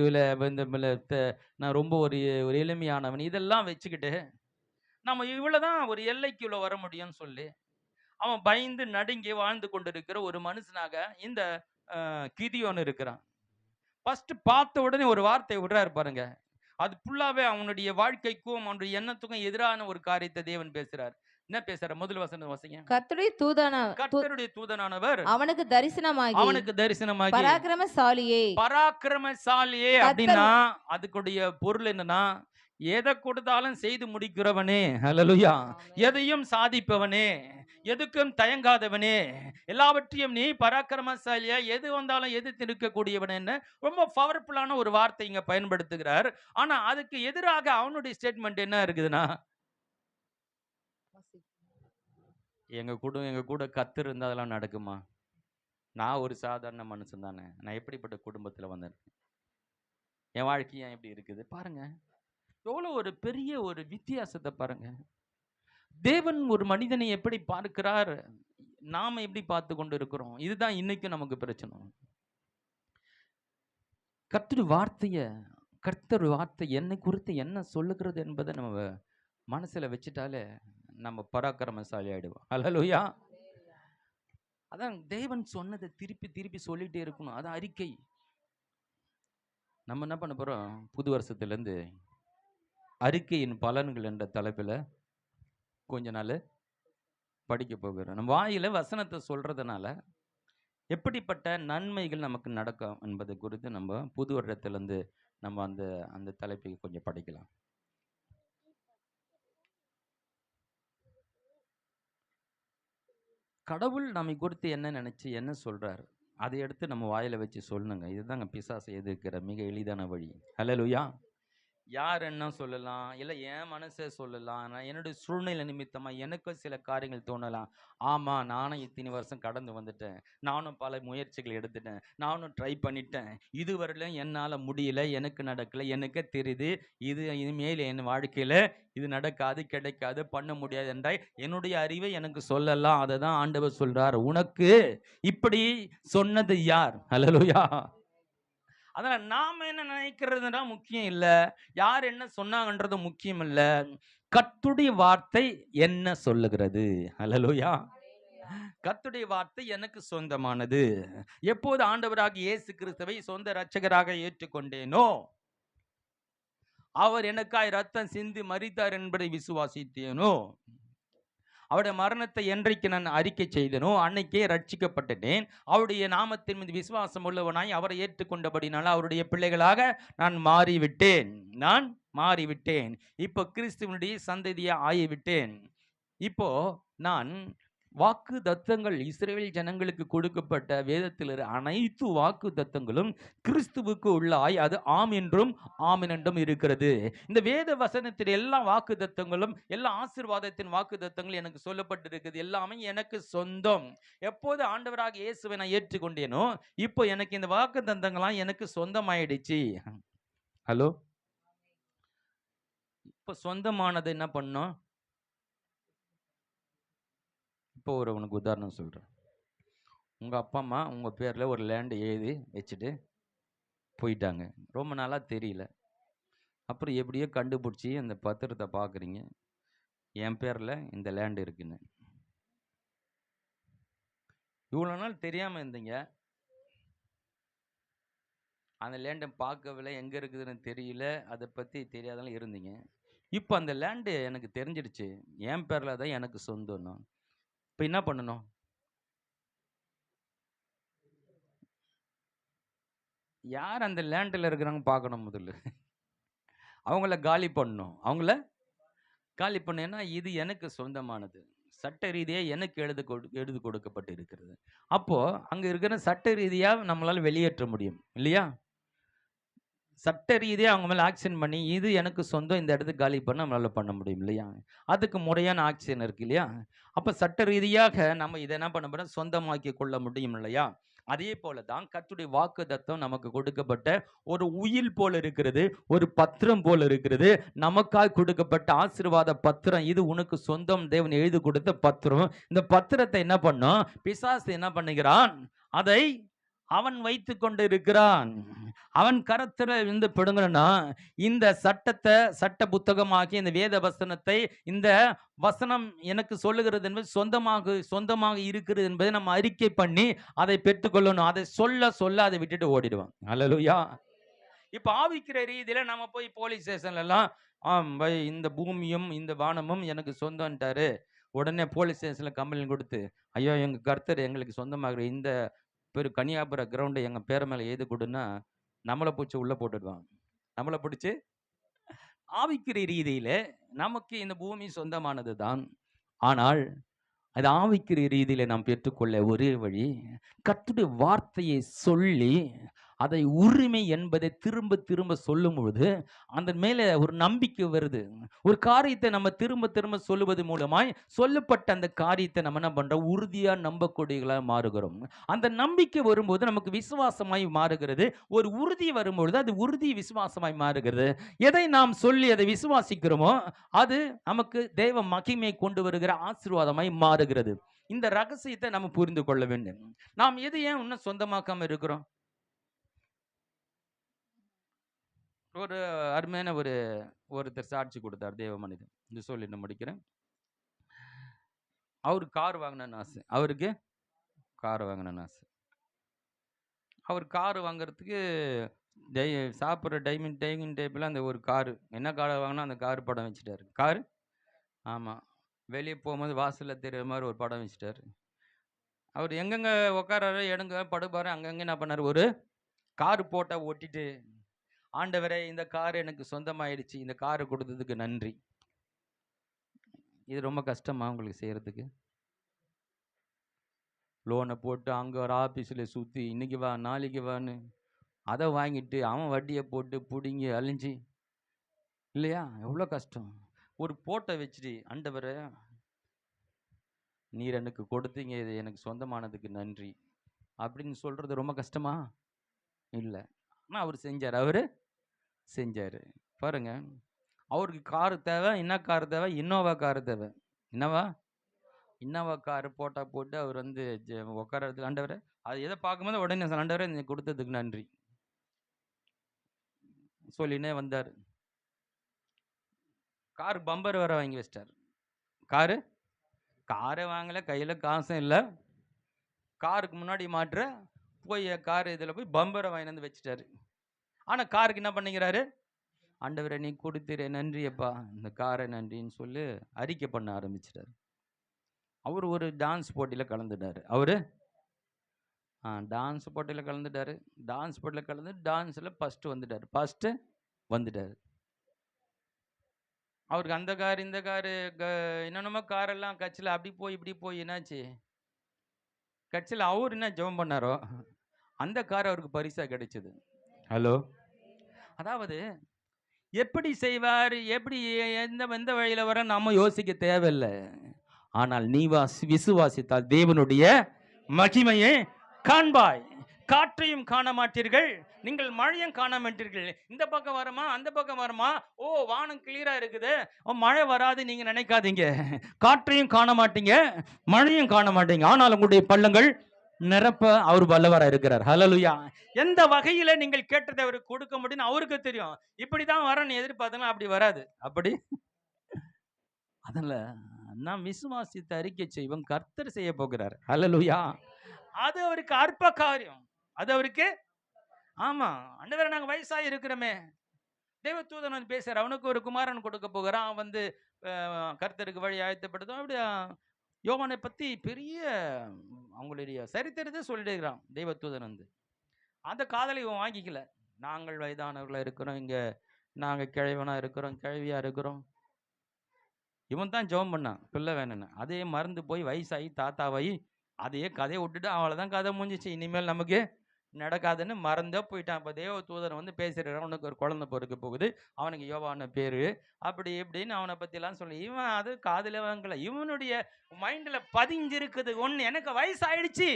நான் ரொம்ப ஒரு எளிமையானவன், இதெல்லாம் வச்சுக்கிட்டு நம்ம இவ்வளவுதான் ஒரு எல்லைக்குள்ள வர முடியும்னு சொல்லி அவன் பயந்து நடுங்கி வாழ்ந்து கொண்டிருக்கிற ஒரு மனுஷனாக இந்த கிதியோன் இருக்கிறான். ஃபர்ஸ்ட் பார்த்த உடனே ஒரு வார்த்தை விடுறாரு பாருங்க, அது ஃபுல்லாவே அவனுடைய வாழ்க்கைக்கும் அவனுடைய எண்ணத்துக்கும் எதிரான ஒரு காரியத்தை தேவன் பேசுறார். என்ன பேசுற? முதல் வசனம் வாசிங்க. கர்த்தருடைய தூதனானவர் அவனுக்கு தரிசனமாகி பராக்கிரமசாலியே அப்படின்னா அதுக்குடைய பொருள் என்னன்னா, எதை கொடுத்தாலும் செய்து முடிக்கிறவனே, ஹல்லேலூயா, எதையும் சாதிப்பவனே, எதுக்கும் தயங்காதவனே, எல்லாவற்றையும் நீ பராக்கிரமசாலியா, எது வந்தாலும் எதிர்த்து நிற்கக்கூடியவனே, ரொம்ப பவர்ஃபுல்லான ஒரு வார்த்தை இங்க பயன்படுத்துகிறார். ஆனா அதுக்கு எதிராக அவனுடைய ஸ்டேட்மெண்ட் என்ன இருக்குதுன்னா, எங்க கூட கர்த்தர் இருந்தா அதெல்லாம் நடக்குமா? நான் ஒரு சாதாரண மனுஷன் தானே, நான் எப்படிப்பட்ட குடும்பத்துல வந்தேன், என் வாழ்க்கை ஏன் எப்படி இருக்குது பாருங்க. எவ்வளவு ஒரு பெரிய ஒரு வித்தியாசத்தை பாருங்க. தேவன் ஒரு மனிதனை எப்படி பார்க்கிறார், நாம எப்படி பார்த்து கொண்டு இருக்கிறோம். இதுதான் இன்னைக்கு நமக்கு பிரச்சனை. கர்த்தர் வார்த்தை என்னை குறித்து என்ன சொல்லுகிறது என்பதை நம்ம மனசுல வச்சுட்டாலே நம்ம பராக்கிரமசாலி ஆயிடுவோம். ஹல்லேலூயா. அதான் தேவன் சொன்னதை திருப்பி சொல்லிட்டே இருக்கணும். அதான் அறிக்கை. நம்ம என்ன பண்ண போறோம், புது வருஷத்துலேருந்து அறிக்கையின் பலன்கள் என்ற தலைப்பில் கொஞ்ச நாள் படிக்க போகிறோம். நம்ம வாயில வசனத்தை சொல்றதுனால எப்படிப்பட்ட நன்மைகள் நமக்கு நடக்கும் என்பதை குறித்து நம்ம புது வருடத்திலேருந்து நம்ம அந்த தலைப்பை கொஞ்சம் படிக்கலாம். கடவுள் நம்மை குறித்து என்ன நினைச்சு என்ன சொல்றாரு அதை எடுத்து நம்ம வாயில வச்சு சொல்லணுங்க. இதுதாங்க பிசாசை எதிர்க்கிற மிக எளிதான வழி. ஹல்லேலூயா. யார் என்ன சொல்லலாம், இல்லை என் மனசை சொல்லலாம், நான் என்னுடைய சூழ்நிலை நிமித்தமாக எனக்கும் சில காரியங்கள் தோணலாம். ஆமாம், நானும் இத்தனை வருஷம் கடந்து வந்துட்டேன், நானும் பல முயற்சிகள் எடுத்துட்டேன், நானும் ட்ரை பண்ணிட்டேன், இதுவரையிலும் என்னால் முடியல, எனக்கு நடக்கலை, எனக்கே தெரியுது இனிமேல் என் வாழ்க்கையில் இது நடக்காது, கிடைக்காது, பண்ண முடியாது என்றால் என்னுடைய அறிவை எனக்கு சொல்லலாம். அதை தான் ஆண்டவர் சொல்றார். உனக்கு இப்படி சொன்னது யார்? ஹல்லேலூயா. அதனால நாம என்ன நினைக்கிறதுனா முக்கியம் இல்ல, யார் என்ன சொன்னாங்கன்றது முக்கியம் இல்ல, கர்த்தருடைய வார்த்தை என்ன சொல்லுகிறது. ஹல்லேலூயா. கர்த்தருடைய வார்த்தை எனக்கு சொந்தமானது. எப்போது ஆண்டவராக இயேசு கிறிஸ்துவை சொந்த இரட்சகராக ஏற்றுக்கொண்டேனோ, அவர் எனக்காய் ரத்தம் சிந்தி மரித்தார் என்பதை விசுவாசித்தேனோ, அவருடைய மரணத்தை என்றைக்கு நான் அறிக்கை செய்தனோ அன்னைக்கே ரட்சிக்கப்பட்டேன். அவருடைய நாமத்தின் மீது விசுவாசம் உள்ளவனாய் அவரை ஏற்றுக்கொண்டபடினால அவருடைய பிள்ளைகளாக நான் மாறிவிட்டேன். இப்போ கிறிஸ்துவனுடைய சந்ததியா ஆகிவிட்டேன். இப்போ நான் வாக்கு தத்தங்கள் இஸ்ரவேல் ஜனங்களுக்கு கொடுக்கப்பட்ட வேதத்தில் அனைத்து வாக்கு தத்தங்களும் கிறிஸ்துவுக்கு உள்ளாய் அது ஆம் என்றும் ஆமென் என்றும் இருக்கிறது. இந்த வேத வசனத்தில் எல்லா வாக்கு தத்தங்களும், எல்லா ஆசீர்வாதத்தின் வாக்கு தத்தங்கள் எனக்கு சொல்லப்பட்டிருக்குது. எல்லாமே எனக்கு சொந்தம். எப்போது ஆண்டவராக இயேசுவை நான் ஏற்றுக்கொண்டேனோ, இப்போ எனக்கு இந்த வாக்கு தத்தங்கள்லாம் எனக்கு சொந்தமாயிடுச்சு. ஹலோ, இப்போ சொந்தமானது என்ன பண்ணும்? இப்போ உனக்கு உதாரணம் சொல்கிறேன். உங்கள் அப்பா அம்மா உங்கள் பேரில் ஒரு லேண்டு எழுதி வச்சுட்டு போயிட்டாங்க. ரொம்ப நாளாக தெரியல. அப்புறம் எப்படியோ கண்டுபிடிச்சி அந்த பத்திரத்தை பார்க்குறீங்க, என் பேரில் இந்த லேண்டு இருக்குன்னு. இவ்வளோ நாள் தெரியாமல் இருந்தீங்க. அந்த லேண்டை பார்க்கவில்லை, எங்கே இருக்குதுன்னு தெரியல, அதை பற்றி தெரியாதெல்லாம் இருந்தீங்க. இப்போ அந்த லேண்டு எனக்கு தெரிஞ்சிடுச்சு, என் பேரில் தான் எனக்கு சொந்தம்னா. இப்போ என்ன பண்ணணும்? யார் அந்த லேண்டில் இருக்கிறாங்க பார்க்கணும். முதல்ல அவங்கள காலி பண்ணணும். அவங்கள காலி பண்ணேன்னா இது எனக்கு சொந்தமானது, சட்ட ரீதியாக எனக்கு எழுதி கொடுக்கப்பட்டு இருக்கிறது. அப்போது அங்கே இருக்கிற சட்ட ரீதியாக நம்மளால் வெளியேற்ற முடியும் இல்லையா? சட்ட ரீதியாக அவங்க மேலே ஆக்ஷன் பண்ணி இது எனக்கு சொந்தம், இந்த இடத்துக்கு காலி பண்ண நம்மளால் பண்ண முடியும் இல்லையா? அதுக்கு முறையான ஆக்ஷன் இருக்கு இல்லையா? அப்போ சட்ட ரீதியாக நம்ம இதை என்ன பண்ண முடியும்? சொந்தமாக்கி கொள்ள முடியும் இல்லையா? அதே போல தான் கர்த்தருடைய வாக்குத்தத்தம் நமக்கு கொடுக்கப்பட்ட ஒரு உயில் போல இருக்கிறது, ஒரு பத்திரம் போல இருக்கிறது. நமக்காக கொடுக்கப்பட்ட ஆசீர்வாத பத்திரம், இது உனக்கு சொந்தம், தேவன் எழுதி கொடுத்த பத்திரம். இந்த பத்திரத்தை என்ன பண்ணும்? பிசாசு என்ன பண்ணுகிறான்? அதை அவன் வைத்து கொண்டு இருக்கிறான். அவன் கரத்துல இருந்து பிடுங்கணும்னா இந்த சட்டத்தை, சட்ட புத்தகமாக்கி இந்த வேத வசனத்தை, இந்த வசனம் எனக்கு சொல்லுகிறது என்பது சொந்தமாக இருக்கிறது என்பதை நம்ம அறிக்கை பண்ணி அதை பெற்றுக்கொள்ளணும். அதை சொல்ல சொல்ல அதை விட்டுட்டு ஓடிடுவான். அல்லேலூயா. இப்ப ஆவிக்கிற ரீதியில நம்ம போய் போலீஸ் ஸ்டேஷன்ல எல்லாம் இந்த பூமியும் இந்த வானமும் எனக்கு சொந்தம்ட்டாரு. உடனே போலீஸ் ஸ்டேஷன்ல கம்ப்ளைண்ட் கொடுத்து, ஐயோ எங்க கர்த்தர் எங்களுக்கு சொந்தமாகிற இந்த கன்னியாபுர கிரவுண்டு எங்க பேர மேல எழுதி கொடுன்னா நம்மளை பிடிச்சி உள்ள போட்டுடுவான். நம்மளை பிடிச்சி ஆவிக்கிற ரீதியில நமக்கு இந்த பூமி சொந்தமானது தான். ஆனால் அது ஆவிக்கிற ரீதியில நாம் பெற்றுக்கொள்ள ஒரே வழி, கர்த்தருடைய வார்த்தையை சொல்லி அதை உரிமை என்பதை திரும்ப திரும்ப சொல்லும் பொழுது அந்த மேலே ஒரு நம்பிக்கை வருது. ஒரு காரியத்தை நம்ம திரும்ப திரும்ப சொல்லுவது மூலமாய் சொல்லப்பட்ட அந்த காரியத்தை நம்ம என்ன பண்றோம்? உறுதியா நம்பக்கூடியவர்களாக மாறுகிறோம். அந்த நம்பிக்கை வரும்போது நமக்கு விசுவாசமாய் மாறுகிறது. ஒரு உறுதி வரும்பொழுது அது உறுதி விசுவாசமாய் மாறுகிறது. எதை நாம் சொல்லி அதை விசுவாசிக்கிறோமோ அது நமக்கு தேவ மகிமை கொண்டு வருகிற ஆசீர்வாதமாய் மாறுகிறது. இந்த ரகசியத்தை நம்ம புரிந்து கொள்ள வேண்டும். நாம் எது ஏன் இன்னும் சொந்தமாக்காம இருக்கிறோம்? ஒரு அருமையான ஒருத்தர் சாட்சி கொடுத்தார், தேவ மனிதன். இது சொல்லிட்டு முடிக்கிறேன். அவருக்கு கார் வாங்கணும்னு ஆசை. அவருக்கு கார் வாங்கணும்னு ஆசை. அவர் கார் வாங்குறதுக்கு சாப்பிட்ற டைனிங் டேபிள் அந்த ஒரு காரு, என்ன காரை வாங்கினா அந்த கார் படம் வச்சுட்டாரு. கார், ஆமாம், வெளியே போகும்போது வாசலில் தெரியுற மாதிரி ஒரு படம் வச்சுட்டாரு. அவர் எங்கெங்கே உட்காராரு, எடுங்க படுப்பாரு, அங்கங்கே என்ன பண்ணார்? ஒரு கார் போட்டோ ஒட்டிட்டு, ஆண்டவரே இந்த கார் எனக்கு சொந்தமாயிடுச்சு, இந்த காரை கொடுத்ததுக்கு நன்றி. இது ரொம்ப கஷ்டமா உங்களுக்கு செய்யறதுக்கு? லோனை போட்டு அங்கே ஒரு ஆஃபீஸில் சுற்றி இன்னைக்கு வா நாளைக்கு வான்னு அதை வாங்கிட்டு அவன் வட்டியை போட்டு பிடிங்கி அழிஞ்சி இல்லையா? எவ்வளோ கஷ்டம். ஒரு போட்டோ வச்சுட்டு, ஆண்டவரே நீர் எனக்கு கொடுத்தீங்க, இது எனக்கு சொந்தமானதுக்கு நன்றி அப்படின்னு சொல்கிறது ரொம்ப கஷ்டமா? இல்லை. ஆனால் அவர் செஞ்சார். பாருங்க, அவருக்கு காரு தேவை. என்ன கார் தேவை? இன்னோவா காரு தேவை. இன்னோவா காரு போட்டு அவர் உட்காரத்துல, ஆண்டவரே அது எதை பார்க்கும்போது உடனே ஆண்டவரே நீ கொடுத்ததுக்கு நன்றி சொல்லினே வந்தார். கார் பம்பர் வர வாங்கி வச்சிட்டார். காரை வாங்கலை, கையில் காசும் இல்லை. காருக்கு முன்னாடி மாற்ற போய் கார் இதில் போய் பம்பரை வாங்கி வந்து வச்சுட்டாரு. ஆனால் காருக்கு என்ன பண்ணிக்கிறாரு? ஆண்டவரை நீ கொடுத்துரு, நன்றியப்பா, இந்த காரை நன்றின்னு சொல்லி அறிக்கை பண்ண ஆரம்பிச்சிட்டாரு. அவர் ஒரு டான்ஸ் போட்டியில் கலந்துட்டார். டான்ஸ் போட்டியில் கலந்துட்டார். டான்ஸில் ஃபஸ்ட்டு வந்துட்டார். அவருக்கு அந்த கார் இந்த காரு என்னென்னமோ காரெல்லாம் கட்சியில் அப்படி போய் இப்படி போய் என்னாச்சு, கட்சியில் அவர் என்ன ஜெபம் பண்ணாரோ அந்த கார் அவருக்கு பரிசா கிடைச்சது. ஹலோ, அதாவது எப்படி செய்வார், எப்படி எந்த எந்த வழியில வர நாம யோசிக்க தேவையில்லை. ஆனால் நீ விசுவாசித்தால் தேவனுடைய மகிமையை காண்பாய். காற்றையும் காண மாட்டீர்கள், நீங்கள் மழையும் காண மாட்டீர்கள். இந்த பக்கம் வருமா அந்த பக்கம் வருமா, ஓ வானம் கிளியரா இருக்குது, மழை வராது நீங்க நினைக்காதீங்க. காற்றையும் காண மாட்டீங்க, மழையும் காண மாட்டீங்க, ஆனால் உங்களுடைய பள்ளங்கள் நிரப்ப அவர் வல்லவரா இருக்கிறார். ஹல்லேலூயா. எந்த வகையில நீங்கள் கேட்டதை அவருக்கு கொடுக்க முடியும் அவருக்கு தெரியும். இப்படிதான் வரணும் எதிர்பார்த்தா அப்படி வராது. அப்படி அதனால நாம் விசுவாசித்து அறிக்கை செய்வோம், கர்த்தர் செய்ய போகிறார். ஹல்லேலூயா. அது அவருக்கு அற்ப காரியம். அது அவருக்கு ஆமா, ஆண்டவரே நாங்க வயசாகி இருக்கிறோமே, தேவதூதன் வந்து பேசுறார், அவனுக்கு ஒரு குமாரன் கொடுக்க போகிறான், அவன் வந்து கர்த்தருக்கு வழி ஆயத்தப்படுத்தும். அப்படி யோவானை பத்தி பெரிய அவங்களுடைய சரித்திரத்தை சொல்லிடுகிறான் தேவதூதன் வந்து. அந்த காதலை இவன் வாங்கிக்கல. நாங்கள் வயதானவர்களா இருக்கிறோம், இங்க நாங்க கிழவனா இருக்கிறோம், கிழவியா இருக்கிறோம். இவன் தான் ஜெபம் பண்ணான் பிள்ளை வேணும்னு. அதே மறந்து போய் வயசாகி தாத்தாவாகி அதையே கதையை விட்டுட்டு அவ்வளோதான் கதை முடிஞ்சிச்சு, இனிமேல் நமக்கு நடக்காதுன்னு மறந்தே போயிட்டான். இப்போ தேவ தூதன் வந்து பேசுகிறான், உனக்கு ஒரு குழந்தை பிறக்க போகுது, அவனுக்கு யோவான பேரு, அப்படி இப்படின்னு அவனை பற்றிலாம் சொல்லி இவன் அது காதில் வாங்கல. இவனுடைய மைண்டில் பதிஞ்சிருக்குது ஒன்று, எனக்கு வயசாயிடுச்சு,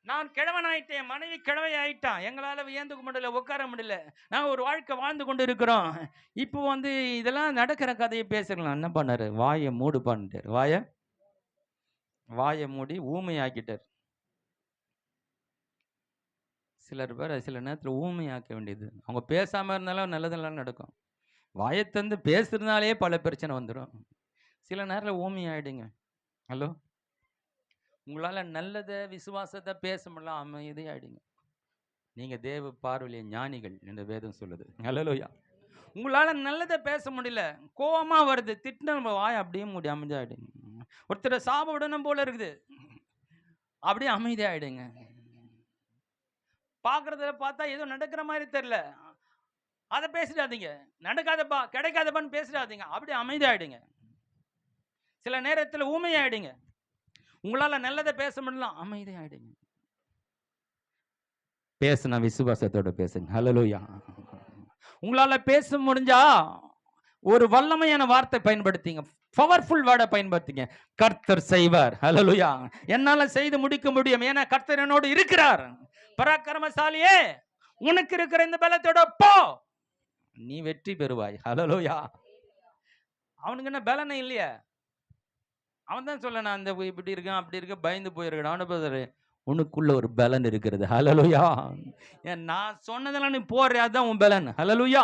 நான் கிழவன் ஆயிட்டேன், மனைவி கிழவை ஆயிட்டான், எங்களால் வியந்துக்க முடியல, உட்கார முடியல, நாங்கள் ஒரு வாழ்க்கை வாழ்ந்து கொண்டு இருக்கிறோம், இப்போ வந்து இதெல்லாம் நடக்கிற கதையை பேசுறலாம். என்ன பண்ணாரு, வாயை மூடு பண்ணிட்டார், வாயை மூடி ஊமையாக்கிட்டார். சிலர் பேர் சில நேரத்தில் ஊமையாக்க வேண்டியது, அவங்க பேசாமல் இருந்தாலும் நல்லதெல்லாம் நடக்கும். வாயத்தந்து பேசுறதுனாலே பல பிரச்சனை வந்துடும். சில நேரத்தில் ஊமையாயிடுங்க. ஹலோ, உங்களால் நல்லதை விசுவாசத்தை பேச முடியல, அமைதியாயிடுங்க. நீங்கள் தேவ பார்வையிலே ஞானிகள் என்று வேதம் சொல்லுது. ஹல்லேலூயா. உங்களால் நல்லதை பேச முடியல, கோவமா வருது, திட்டின வாய் அப்படியே மூடி அமைதியாயிடுங்க. ஒருத்தரை சாப விடணும் போல இருக்குது, அப்படியே அமைதியாயிடுங்க. பார்க்குறத பார்த்தா ஏதோ நடக்கிற மாதிரி தெரியல, அதை பேசிடாதீங்க. நடக்காதப்பா கிடைக்காதப்பான்னு பேசிடாதீங்க, அப்படியே அமைதியாயிடுங்க. சில நேரத்தில் ஊமையாயிடுங்க. உங்களால் நல்லதை பேச முடியலாம், அமைதியாயிடுங்க. பேசுனா விசுவாசத்தோட பேசுங்க. ஹல்லேலூயா. உங்களால் பேச முடிஞ்சா ஒரு வல்லமையான வார்த்தை பயன்படுத்திங்க, பவர்ஃபுல் வேர்டை பயன்படுத்திங்க, கர்த்தர் செய்வார். ஹல்லேலூயா. என்னால செய்து முடிக்க முடியும், ஏன்னா கர்த்தர் என்னோடு இருக்கிறார். பராக்கிரமசாலியே, உனக்கு இருக்கிற இந்த பலத்தோட போ, நீ வெற்றி பெறுவாய். ஹல்லேலூயா. அவனுக்கு என்ன பலனை இல்லையா, அவன் தான் சொல்ல, நான் இந்த இப்படி இருக்கேன் அப்படி இருக்க பயந்து போயிருக்கேன். உனக்குள்ள ஒரு பலன் இருக்கிறது. ஹல்லேலூயா. நான் சொன்னதெல்லாம் நீ போற, அதுதான் உன் பலன். ஹல்லேலூயா.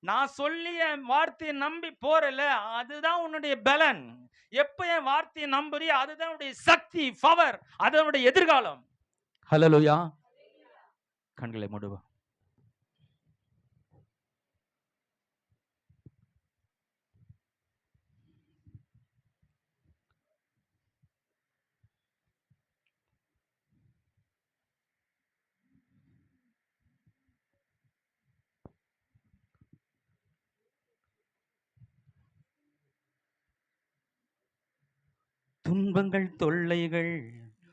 நான் சொல்லி என் வார்த்தையை நம்பி போறல, அதுதான் உன்னுடைய பலன். எப்ப என் வார்த்தையை நம்புறியோ அதுதான் உன்னுடைய சக்தி, பவர், அதனுடைய எதிர்காலம். ஹல்லேலூயா. கண்களை மூடுவா. துன்பங்கள் தொல்லைகள்